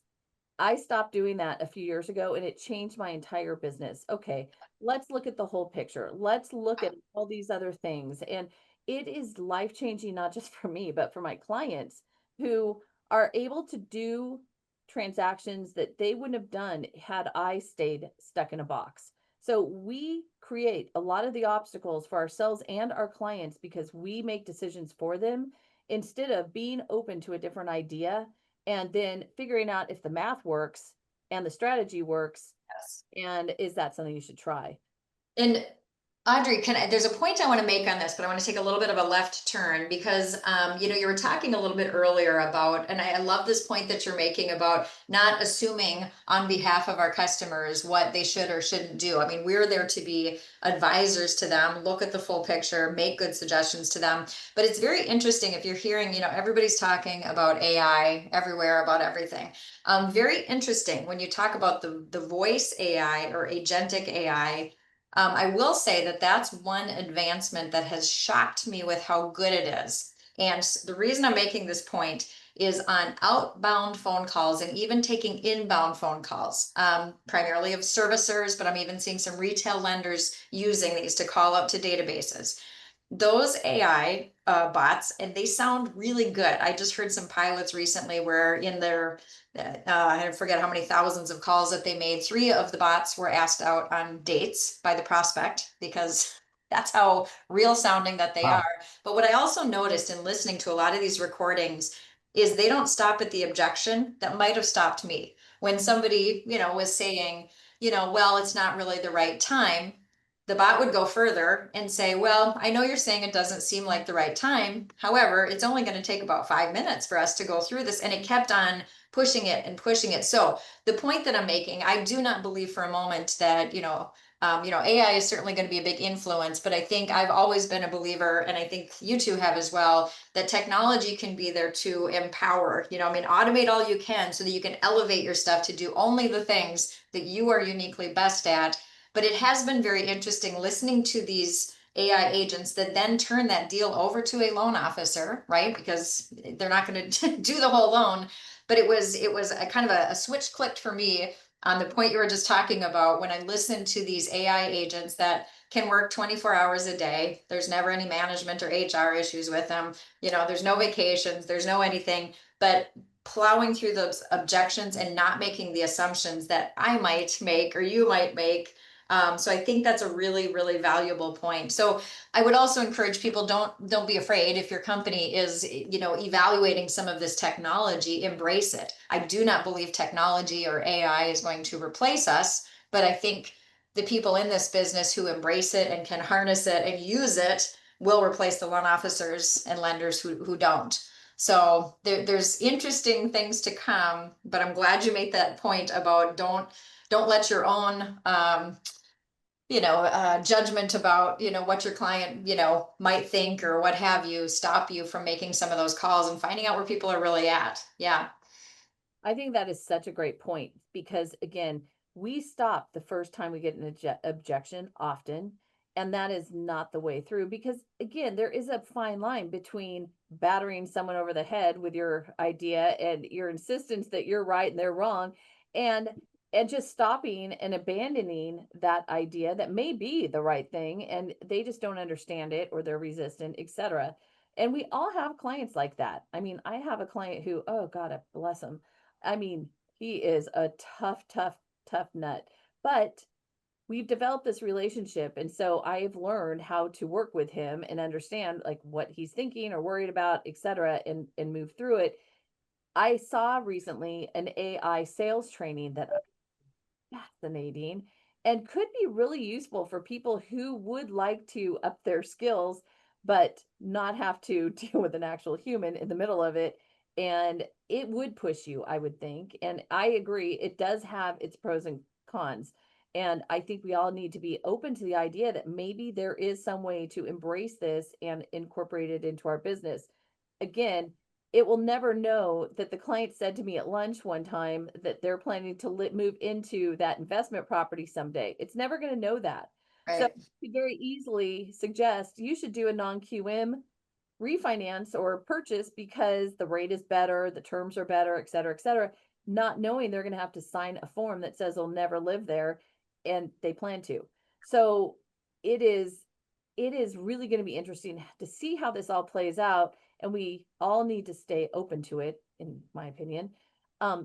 I stopped doing that a few years ago and it changed my entire business. Okay, let's look at the whole picture. Let's look at all these other things. And it is life-changing, not just for me, but for my clients who are able to do transactions that they wouldn't have done had I stayed stuck in a box. So we create a lot of the obstacles for ourselves and our clients because we make decisions for them instead of being open to a different idea and then figuring out if the math works and the strategy works
Yes.
and is that something you should try.
And Audrey, there's a point I want to make on this, but I want to take a little bit of a left turn because, you were talking a little bit earlier about, and I love this point that you're making about not assuming on behalf of our customers what they should or shouldn't do. I mean, we're there to be advisors to them, look at the full picture, make good suggestions to them. But it's very interesting if you're hearing, everybody's talking about AI everywhere, about everything. Very interesting when you talk about the voice AI or agentic AI. I will say that that's one advancement that has shocked me with how good it is. And the reason I'm making this point is on outbound phone calls and even taking inbound phone calls, primarily of servicers, but I'm even seeing some retail lenders using these to call up to databases. Those AI bots, and they sound really good. I just heard some pilots recently where in their, I forget how many thousands of calls that they made, 3 of the bots were asked out on dates by the prospect because that's how real sounding that they
Wow.
are. But what I also noticed in listening to a lot of these recordings is they don't stop at the objection that might have stopped me when somebody, was saying, well, it's not really the right time. The bot would go further and say, well, I know you're saying it doesn't seem like the right time. However, it's only going to take about 5 minutes for us to go through this. And it kept on pushing it and pushing it. So the point that I'm making, I do not believe for a moment that, AI is certainly going to be a big influence, but I think I've always been a believer, and I think you two have as well, that technology can be there to empower, automate all you can so that you can elevate your stuff to do only the things that you are uniquely best at. But it has been very interesting listening to these AI agents that then turn that deal over to a loan officer, right? Because they're not going to do the whole loan. But it was a kind of a switch clicked for me on the point you were just talking about when I listened to these AI agents that can work 24 hours a day. There's never any management or HR issues with them. There's no vacations, there's no anything, but plowing through those objections and not making the assumptions that I might make or you might make. So I think that's a really, really valuable point. So I would also encourage people, don't be afraid if your company is, evaluating some of this technology, embrace it. I do not believe technology or AI is going to replace us, but I think the people in this business who embrace it and can harness it and use it will replace the loan officers and lenders who don't. So there's interesting things to come, but I'm glad you made that point about don't let your own judgment about, what your client, might think or what have you, stop you from making some of those calls and finding out where people are really at. Yeah.
I think that is such a great point because again, we stop the first time we get an objection often, and that is not the way through because again, there is a fine line between battering someone over the head with your idea and your insistence that you're right and they're wrong and just stopping and abandoning that idea that may be the right thing and they just don't understand it or they're resistant, etc. And we all have clients like that. I mean, I have a client who, oh God, bless him. I mean, he is a tough, tough, tough nut, but we've developed this relationship. And so I've learned how to work with him and understand like what he's thinking or worried about, et cetera, and move through it. I saw recently an AI sales training that fascinating and could be really useful for people who would like to up their skills, but not have to deal with an actual human in the middle of it. And it would push you, I would think. And I agree, it does have its pros and cons. And I think we all need to be open to the idea that maybe there is some way to embrace this and incorporate it into our business. Again, it will never know that the client said to me at lunch one time that they're planning to move into that investment property someday. It's never going to know that. So
Right.
you could very easily suggest you should do a non-QM refinance or purchase because the rate is better, the terms are better, et cetera, not knowing they're going to have to sign a form that says they'll never live there and they plan to. So it is it is really going to be interesting to see how this all plays out. And we all need to stay open to it, in my opinion.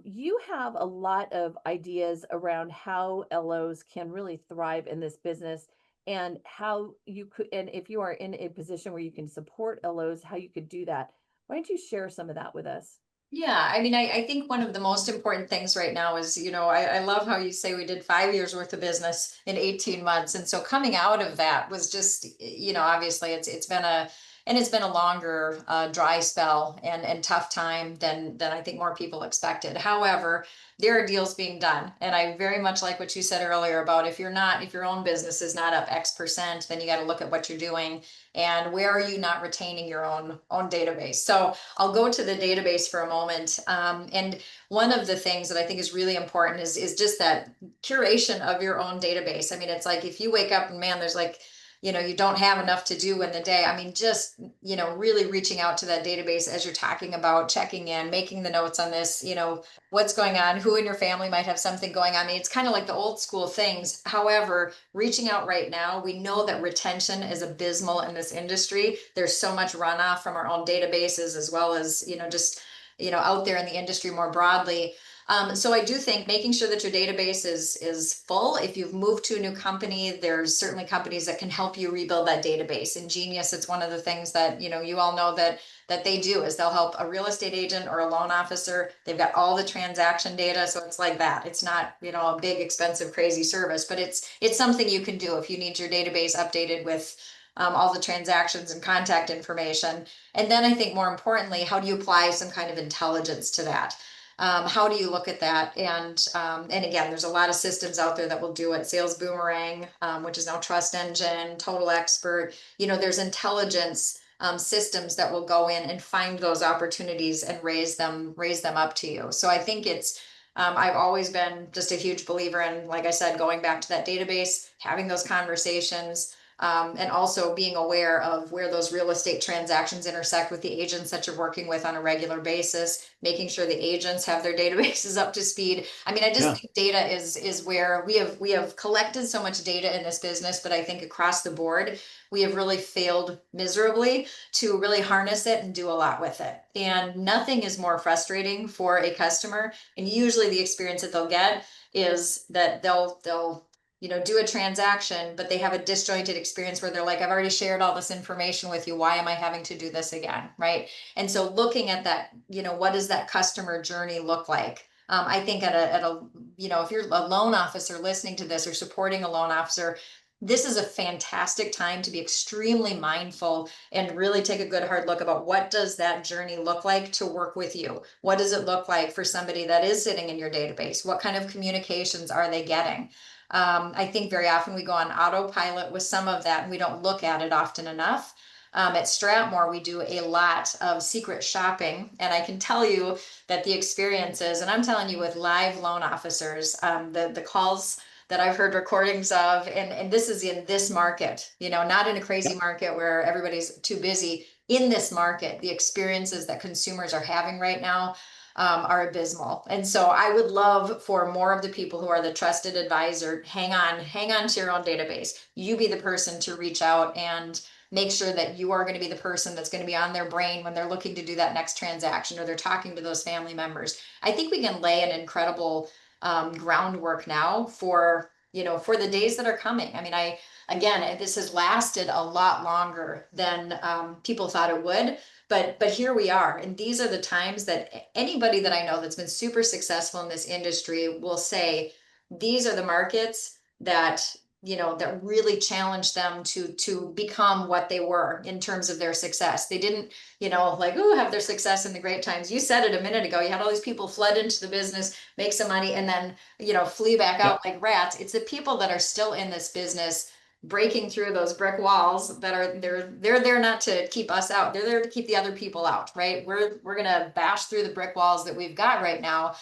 You have a lot of ideas around how LOs can really thrive in this business and how you could, and if you are in a position where you can support LOs, how you could do that. Why don't you share some of that with us?
Yeah, I mean, I think one of the most important things right now is, I love how you say we did 5 years worth of business in 18 months. And so coming out of that was just, obviously it's been a longer dry spell and tough time than I think more people expected. However, there are deals being done. And I very much like what you said earlier about if your own business is not up X%, then you got to look at what you're doing and where are you not retaining your own database. So I'll go to the database for a moment. And one of the things that I think is really important is just that curation of your own database. I mean, it's like if you wake up and man, there's like, you don't have enough to do in the day. I mean, just, really reaching out to that database as you're talking about, checking in, making the notes on this, what's going on, who in your family might have something going on. I mean, it's kind of like the old school things. However, reaching out right now, we know that retention is abysmal in this industry. There's so much runoff from our own databases as well as, just, out there in the industry more broadly. So I do think making sure that your database is full. If you've moved to a new company, there's certainly companies that can help you rebuild that database. In Genius, it's one of the things that, you all know that they do is they'll help a real estate agent or a loan officer. They've got all the transaction data. So it's like that. It's not, a big, expensive, crazy service, but it's something you can do if you need your database updated with all the transactions and contact information. And then I think more importantly, how do you apply some kind of intelligence to that? How do you look at that? And again, there's a lot of systems out there that will do it. Sales Boomerang, which is now Trust Engine, Total Expert. There's intelligence systems that will go in and find those opportunities and raise them up to you. So I think I've always been just a huge believer in, like I said, going back to that database, having those conversations. And also being aware of where those real estate transactions intersect with the agents that you're working with on a regular basis, making sure the agents have their databases up to speed. I mean, I just think data is where we have collected so much data in this business, but I think across the board, we have really failed miserably to really harness it and do a lot with it. And nothing is more frustrating for a customer. And usually the experience that they'll get is that they'll do a transaction, but they have a disjointed experience where they're like, I've already shared all this information with you. Why am I having to do this again? Right. And so looking at that, what does that customer journey look like? I think at a, if you're a loan officer listening to this or supporting a loan officer, this is a fantastic time to be extremely mindful and really take a good hard look about what does that journey look like to work with you? What does it look like for somebody that is sitting in your database? What kind of communications are they getting? I think very often we go on autopilot with some of that and we don't look at it often enough. At Stratmor, we do a lot of secret shopping, and I can tell you that the experiences, and I'm telling you with live loan officers, the calls that I've heard recordings of, and this is in this market, not in a crazy market where everybody's too busy. In this market, the experiences that consumers are having right now are abysmal. And so I would love for more of the people who are the trusted advisor, hang on to your own database. You be the person to reach out and make sure that you are going to be the person that's going to be on their brain when they're looking to do that next transaction or they're talking to those family members. I think we can lay an incredible groundwork now for the days that are coming. I mean, again, this has lasted a lot longer than people thought it would. But here we are. And these are the times that anybody that I know that's been super successful in this industry will say, these are the markets that, that really challenged them to become what they were in terms of their success. They didn't, have their success in the great times. You said it a minute ago, you had all these people flood into the business, make some money, and then, flee back out like rats. It's the people that are still in this business breaking through those brick walls that are they're there not to keep us out. They're there to keep the other people out, right? We're gonna bash through the brick walls that we've got right now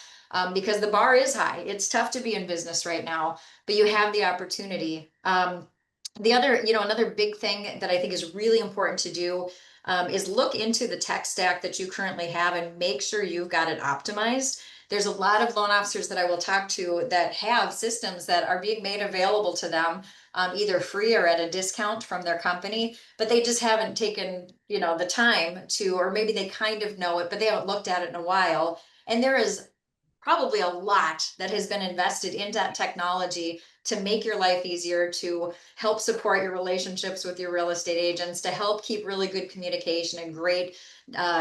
because the bar is high. It's tough to be in business right now, but you have the opportunity. The other, another big thing that I think is really important to do is look into the tech stack that you currently have and make sure you've got it optimized. There's a lot of loan officers that I will talk to that have systems that are being made available to them, either free or at a discount from their company, but they just haven't taken, the time to, or maybe they kind of know it, but they haven't looked at it in a while. And there is probably a lot that has been invested in that technology to make your life easier, to help support your relationships with your real estate agents, to help keep really good communication and great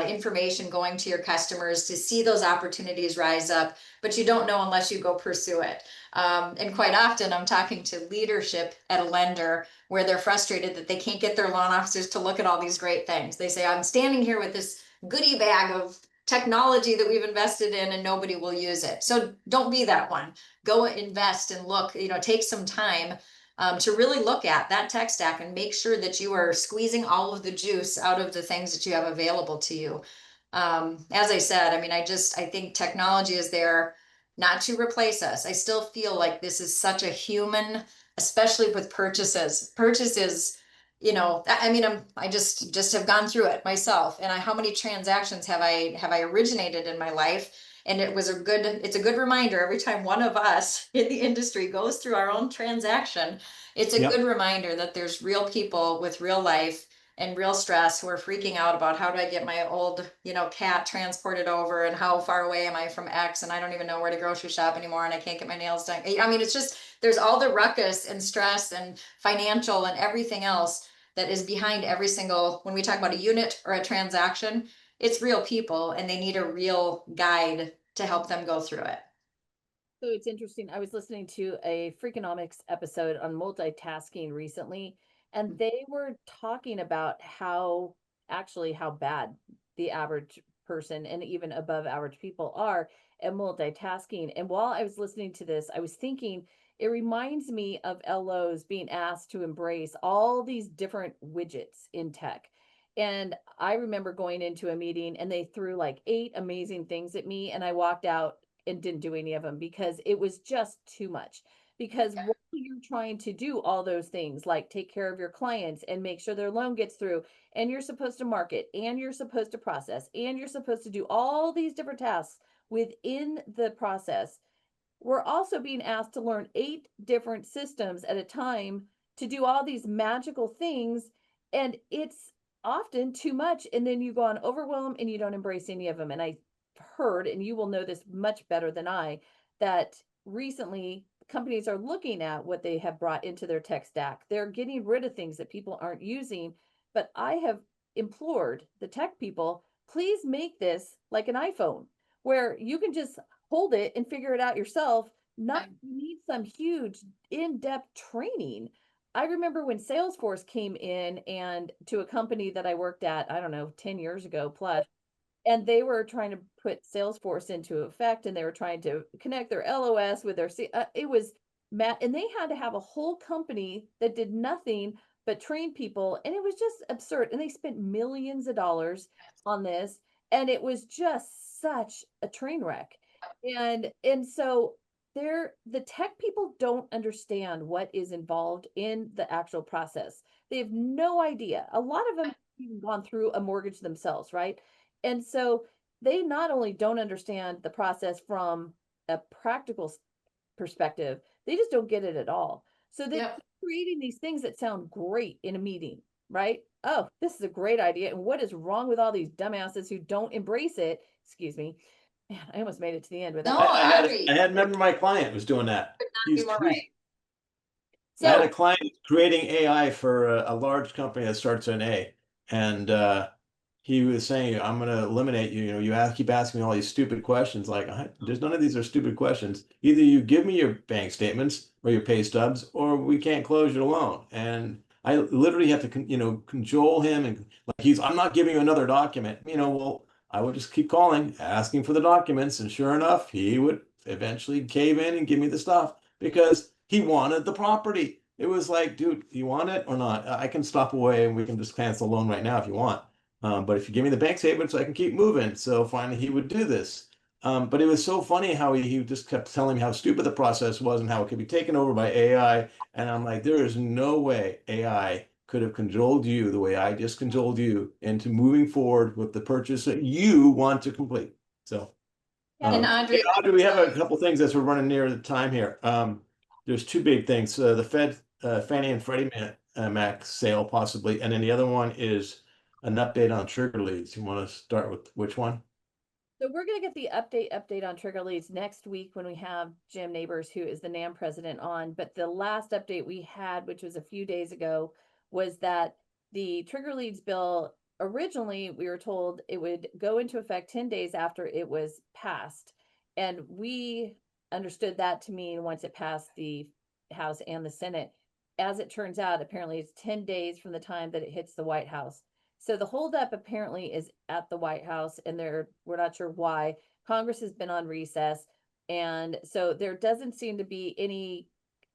information going to your customers, to see those opportunities rise up, but you don't know unless you go pursue it. And quite often I'm talking to leadership at a lender where they're frustrated that they can't get their loan officers to look at all these great things. They say, I'm standing here with this goodie bag of technology that we've invested in and nobody will use it. So don't be that one. Go invest and look, take some time to really look at that tech stack and make sure that you are squeezing all of the juice out of the things that you have available to you. As I said, I mean, I think technology is there not to replace us. I still feel like this is such a human, especially with purchases. Purchases, I mean, I just have gone through it myself. And how many transactions have I originated in my life? And it's a good reminder every time one of us in the industry goes through our own transaction. It's a good reminder that there's real people with real life and real stress who are freaking out about how do I get my old, cat transported over, and how far away am I from X, and I don't even know where to grocery shop anymore, and I can't get my nails done. I mean, it's just, there's all the ruckus and stress and financial and everything else that is behind every single, when we talk about a unit or a transaction, it's real people and they need a real guide to help them go through it.
So it's interesting. I was listening to a Freakonomics episode on multitasking recently, and they were talking about how bad the average person and even above average people are at multitasking. And while I was listening to this, I was thinking it reminds me of LOs being asked to embrace all these different widgets in tech. And I remember going into a meeting and they threw like 8 amazing things at me, and I walked out and didn't do any of them because it was just too much. Because while you're trying to do all those things, like take care of your clients and make sure their loan gets through, and you're supposed to market, and you're supposed to process, and you're supposed to do all these different tasks within the process, we're also being asked to learn 8 different systems at a time to do all these magical things. And it's often too much. And then you go on overwhelm and you don't embrace any of them. And I heard, and you will know this much better than I, that recently companies are looking at what they have brought into their tech stack. They're getting rid of things that people aren't using. But I have implored the tech people, please make this like an iPhone, where you can just hold it and figure it out yourself. Not you need some huge in-depth training. I remember when Salesforce came in and to a company that I worked at, I don't know, 10 years ago plus, and they were trying to put Salesforce into effect, and they were trying to connect their LOS with their it was and they had to have a whole company that did nothing but train people, and it was just absurd. And they spent millions of dollars on this, and it was just such a train wreck. And so the tech people don't understand what is involved in the actual process. They have no idea. A lot of them have even gone through a mortgage themselves, right? And so they not only don't understand the process from a practical perspective, they just don't get it at all. So they keep creating these things that sound great in a meeting, right? Oh, this is a great idea. And what is wrong with all these dumbasses who don't embrace it? Excuse me. Man, I almost made it to the end without.
No,
I had
Audrey.
a member of my client was doing that.
Be more right.
I had
So
a client creating AI for a large company that starts with an A, and he was saying, "I'm going to eliminate you. You know, keep asking me all these stupid questions. Like, there's none of these are stupid questions. Either you give me your bank statements or your pay stubs, or we can't close your loan." And I literally have to, cajole him, and like I'm not giving you another document. Well, I would just keep calling, asking for the documents, and sure enough, he would eventually cave in and give me the stuff because he wanted the property. It was like, dude, you want it or not? I can stop away and we can just cancel the loan right now if you want. But if you give me the bank statements, I can keep moving. So finally, he would do this. But it was so funny how he just kept telling me how stupid the process was and how it could be taken over by AI. And I'm like, there is no way AI could have cajoled you the way I just cajoled you into moving forward with the purchase that you want to complete. So
And Audrey,
Audrey, we have a couple things as we're running near the time here. There's two big things. The Fed, Fannie and Freddie Mac sale possibly, and then the other one is an update on trigger leads. You want to start with which one?
So we're gonna get the update on trigger leads next week when we have Jim Neighbors, who is the NAM president, on. But the last update we had, which was a few days ago, was that the trigger leads bill, originally we were told it would go into effect 10 days after it was passed. And we understood that to mean once it passed the House and the Senate. As it turns out, apparently it's 10 days from the time that it hits the White House. So the holdup apparently is at the White House, and we're not sure why. Congress has been on recess, and so there doesn't seem to be any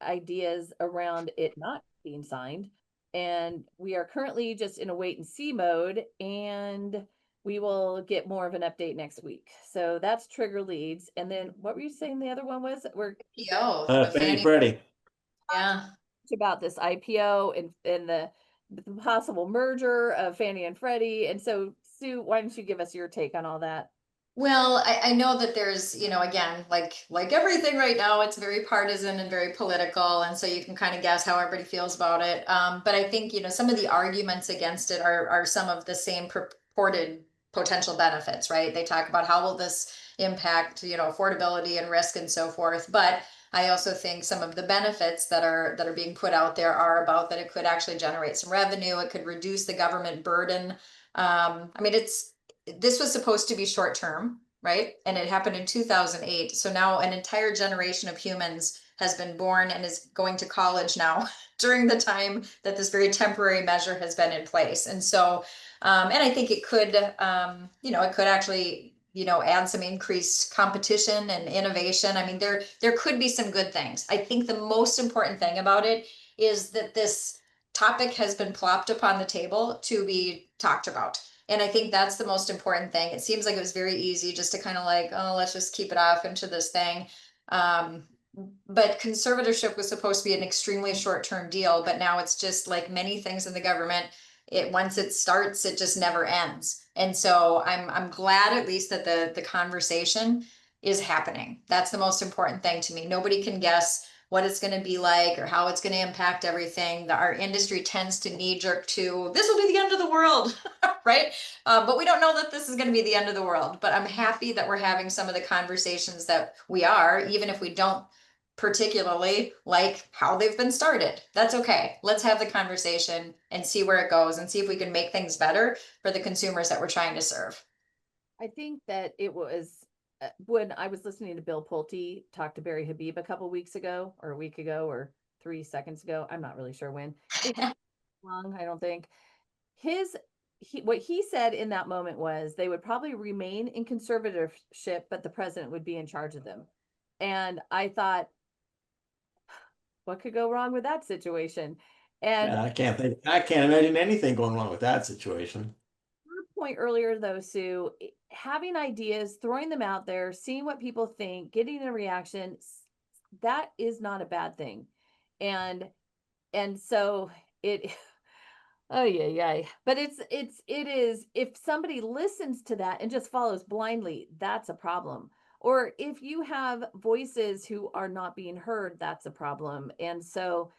ideas around it not being signed. And we are currently just in a wait and see mode, and we will get more of an update next week. So that's trigger leads. And then what were you saying the other one was? We're
IPO,
Fannie Freddie.
yeah.
about this IPO and the possible merger of Fannie and Freddie. And so, Sue, why don't you give us your take on all that?
Well, I know that there's, again, like everything right now, it's very partisan and very political. And so you can kind of guess how everybody feels about it. But I think, some of the arguments against it are some of the same purported potential benefits, right? They talk about how will this impact, affordability and risk and so forth. But I also think some of the benefits that are being put out there are about that it could actually generate some revenue. It could reduce the government burden. I mean, this was supposed to be short term, right? And it happened in 2008. So now an entire generation of humans has been born and is going to college now during the time that this very temporary measure has been in place. And so, and I think it could, it could actually, add some increased competition and innovation. I mean, there could be some good things. I think the most important thing about it is that this topic has been plopped upon the table to be talked about. And I think that's the most important thing. It seems like it was very easy just to kind of like, oh, let's just keep it off into this thing. But conservatorship was supposed to be an extremely short-term deal, but now it's just like many things in the government. Once it starts, it just never ends. And so I'm glad at least that the conversation is happening. That's the most important thing to me. Nobody can guess what it's going to be like or how it's going to impact everything. Our industry tends to knee jerk to this will be the end of the world, right? But we don't know that this is going to be the end of the world. But I'm happy that we're having some of the conversations that we are, even if we don't particularly like how they've been started. That's okay. Let's have the conversation and see where it goes and see if we can make things better for the consumers that we're trying to serve.
I think that it was when I was listening to Bill Pulte talk to Barry Habib a couple weeks ago, or a week ago, or 3 seconds ago. I'm not really sure when. Long, I don't think. What he said in that moment was they would probably remain in conservatorship, but the president would be in charge of them. And I thought, what could go wrong with that situation? And
I can't imagine anything going wrong with that situation.
your point earlier though, Sue, having ideas, throwing them out there, seeing what people think, getting a reaction, that is not a bad thing. And so it oh yeah. But it is, if somebody listens to that and just follows blindly, that's a problem. Or if you have voices who are not being heard, that's a problem. And so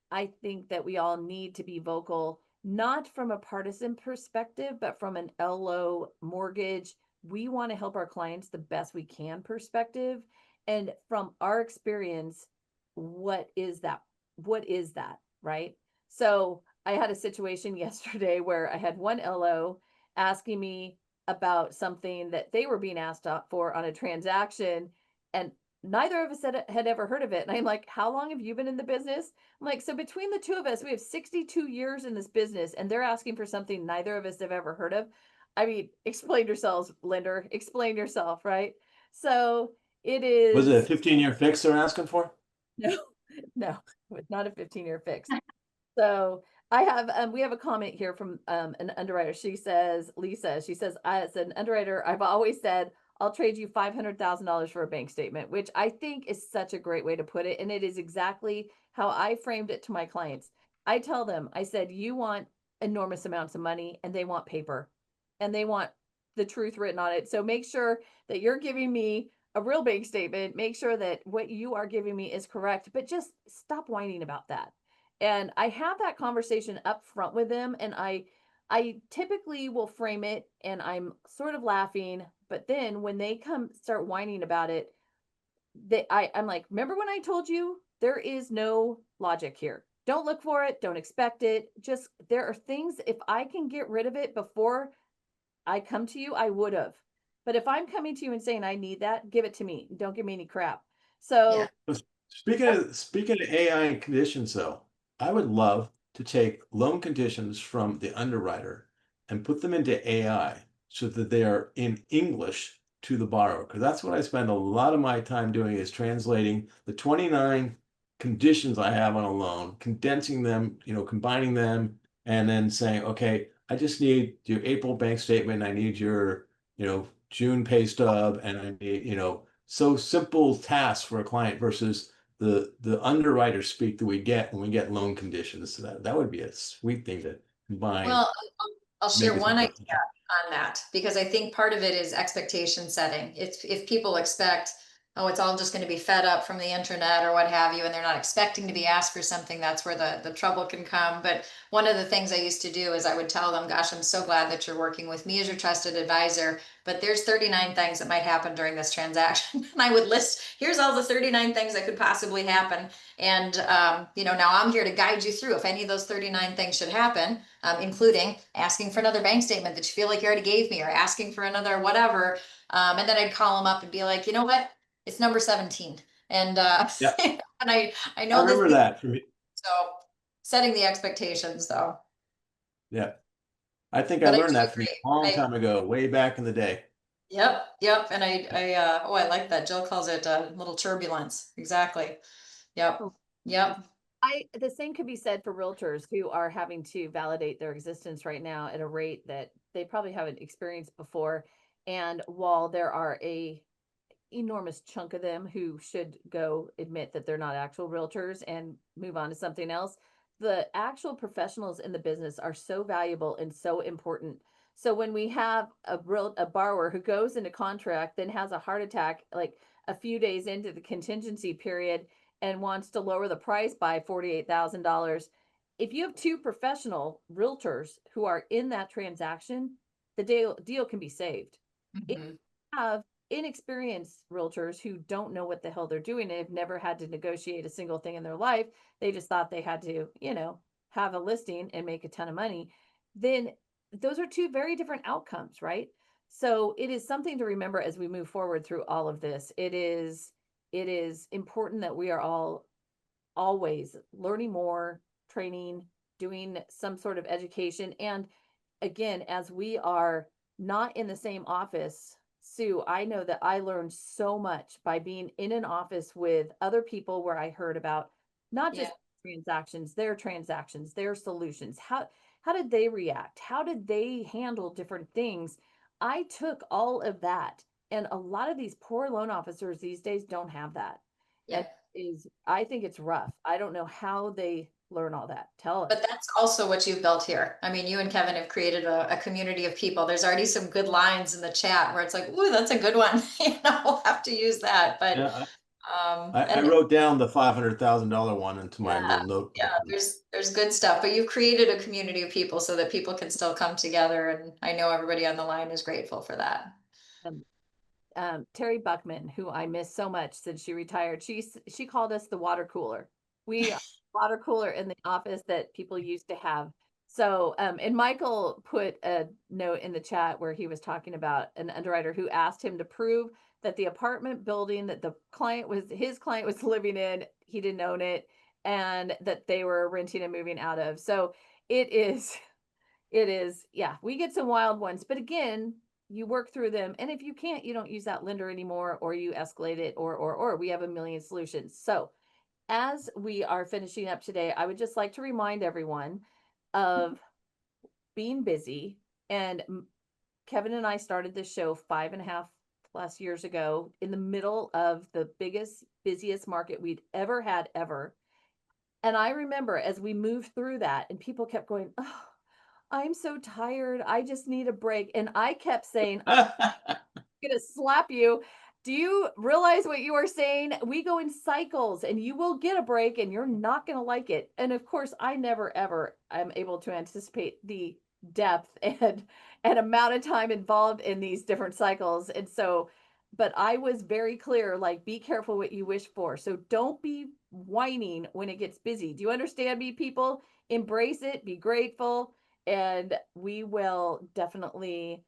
I think that we all need to be vocal, not from a partisan perspective, but from an LO mortgage. We want to help our clients the best we can perspective. And from our experience, what is that? What is that? Right? So I had a situation yesterday where I had one LO asking me about something that they were being asked for on a transaction, and neither of us had ever heard of it. And I'm like, how long have you been in the business? I'm like, so between the two of us, we have 62 years in this business, and they're asking for something neither of us have ever heard of. I mean, explain yourselves, lender, explain yourself, right? So it is.
Was it a 15-year fix they're asking for?
No, it's not a 15-year fix. So we have a comment here from an underwriter. She says, Lisa, as an underwriter, I've always said, I'll trade you $500,000 for a bank statement, which I think is such a great way to put it. And it is exactly how I framed it to my clients. I tell them, I said, you want enormous amounts of money and they want paper and they want the truth written on it. So make sure that you're giving me a real bank statement, make sure that what you are giving me is correct, but just stop whining about that. And I have that conversation up front with them, and I typically will frame it and I'm sort of laughing, but then when they come start whining about it, I'm like, remember when I told you there is no logic here? Don't look for it, don't expect it. Just there are things, if I can get rid of it before I come to you, I would have. But if I'm coming to you and saying I need that, give it to me. Don't give me any crap.
Yeah.
So
Speaking of AI and conditions, though, I would love to take loan conditions from the underwriter and put them into AI so that they are in English to the borrower. Because that's what I spend a lot of my time doing, is translating the 29 conditions I have on a loan, condensing them, combining them, and then saying, okay, I just need your April bank statement. I need your, June pay stub, and I need, so simple tasks for a client versus the underwriter speak that we get when we get loan conditions. So that would be a sweet thing to combine,
Well, I'll
make
share
it
one
more.
idea on that, because I think part of it is expectation setting. If people expect, oh, it's all just going to be fed up from the internet or what have you, and they're not expecting to be asked for something, that's where the trouble can come. But one of the things I used to do is I would tell them, gosh, I'm so glad that you're working with me as your trusted advisor, but there's 39 things that might happen during this transaction. And I would list, here's all the 39 things that could possibly happen. And, now I'm here to guide you through if any of those 39 things should happen, including asking for another bank statement that you feel like you already gave me, or asking for another whatever. And then I'd call them up and be like, you know what? It's number 17. And,
Yeah,
and I
I
know this,
remember that from me.
so setting the expectations though.
Yeah, I think I
But I
learned
do
that from you
agree.
a long time ago, way back in the day.
Yep. And I like that. Jill calls it a little turbulence. Exactly. Yep.
oh,
Yep.
the same could be said for realtors who are having to validate their existence right now at a rate that they probably haven't experienced before. And while there are a enormous chunk of them who should go admit that they're not actual realtors and move on to something else, the actual professionals in the business are so valuable and so important. So when we have a borrower who goes into contract, then has a heart attack like a few days into the contingency period and wants to lower the price by $48,000, if you have two professional realtors who are in that transaction, the deal can be saved. If
Mhm.
you have inexperienced realtors who don't know what the hell they're doing, they've never had to negotiate a single thing in their life, they just thought they had to, have a listing and make a ton of money, then those are two very different outcomes, right? So it is something to remember as we move forward through all of this. It is important that we are all always learning more, training, doing some sort of education. And again, as we are not in the same office, Sue, I know that I learned so much by being in an office with other people where I heard about not
Yeah.
just transactions, their solutions. How did they react? How did they handle different things? I took all of that. And a lot of these poor loan officers these days don't have that.
Yeah.
And I think it's rough. I don't know how they learn all that. Tell us.
But that's also what you've built here. I mean, you and Kevin have created a community of people. There's already some good lines in the chat where it's like, ooh, that's a good one. We'll have to use that. But
Yeah, I
and
wrote down the $500,000 one into my
yeah,
little notebook.
yeah, there's good stuff. But you've created a community of people so that people can still come together. And I know everybody on the line is grateful for that.
Um, Terry Buckman, who I miss so much since she retired, she called us the water cooler. We are the water cooler in the office that people used to have. So, and Michael put a note in the chat where he was talking about an underwriter who asked him to prove that the apartment building that his client was living in, he didn't own it, and that they were renting and moving out of. So it is. It is, yeah, we get some wild ones, but again, you work through them. And if you can't, you don't use that lender anymore, or you escalate it, or we have a million solutions. So as we are finishing up today, I would just like to remind everyone of being busy. And Kevin and I started this show 5.5+ years ago in the middle of the biggest, busiest market we'd ever had ever. And I remember as we moved through that and people kept going, oh, I'm so tired. I just need a break. And I kept saying, I'm going to slap you. Do you realize what you are saying? We go in cycles and you will get a break and you're not going to like it. And of course, I never ever am able to anticipate the depth and amount of time involved in these different cycles. And so, but I was very clear, like, be careful what you wish for. So don't be whining when it gets busy. Do you understand me, people? Embrace it, be grateful, and we will definitely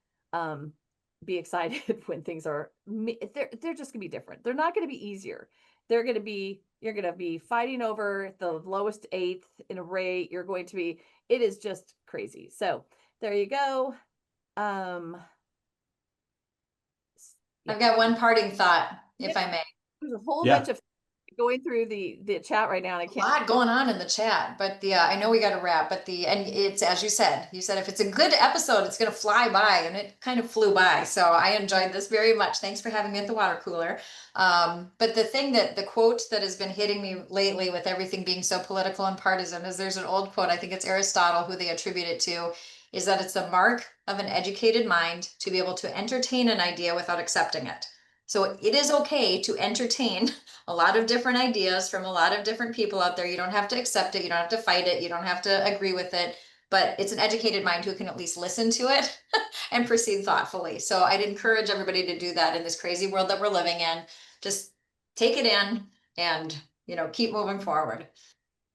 be excited when things are they're just gonna be different. They're not gonna be easier. They're gonna be you're gonna be fighting over the lowest eighth in a rate. You're going to be it is just crazy. So there you go. Yeah.
I've got one parting thought, if I may.
There's a whole
Yeah.
bunch of going through the chat right now, and I
A
can't.
lot going on in the chat, but I know we got to wrap, but and it's, as you said if it's a good episode, it's going to fly by, and it kind of flew by. So I enjoyed this very much. Thanks for having me at the water cooler. But the quote that has been hitting me lately with everything being so political and partisan is there's an old quote, I think it's Aristotle who they attribute it to, is that it's the mark of an educated mind to be able to entertain an idea without accepting it. So it is okay to entertain a lot of different ideas from a lot of different people out there. You don't have to accept it. You don't have to fight it. You don't have to agree with it, but it's an educated mind who can at least listen to it and proceed thoughtfully. So I'd encourage everybody to do that in this crazy world that we're living in. Just take it in and, keep moving forward.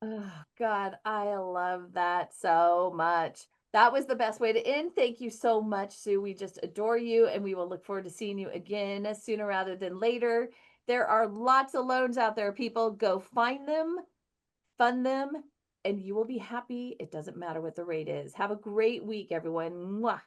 Oh, God, I love that so much. That was the best way to end. Thank you so much, Sue. We just adore you, and we will look forward to seeing you again sooner rather than later. There are lots of loans out there, people. Go find them, fund them, and you will be happy. It doesn't matter what the rate is. Have a great week, everyone. Mwah.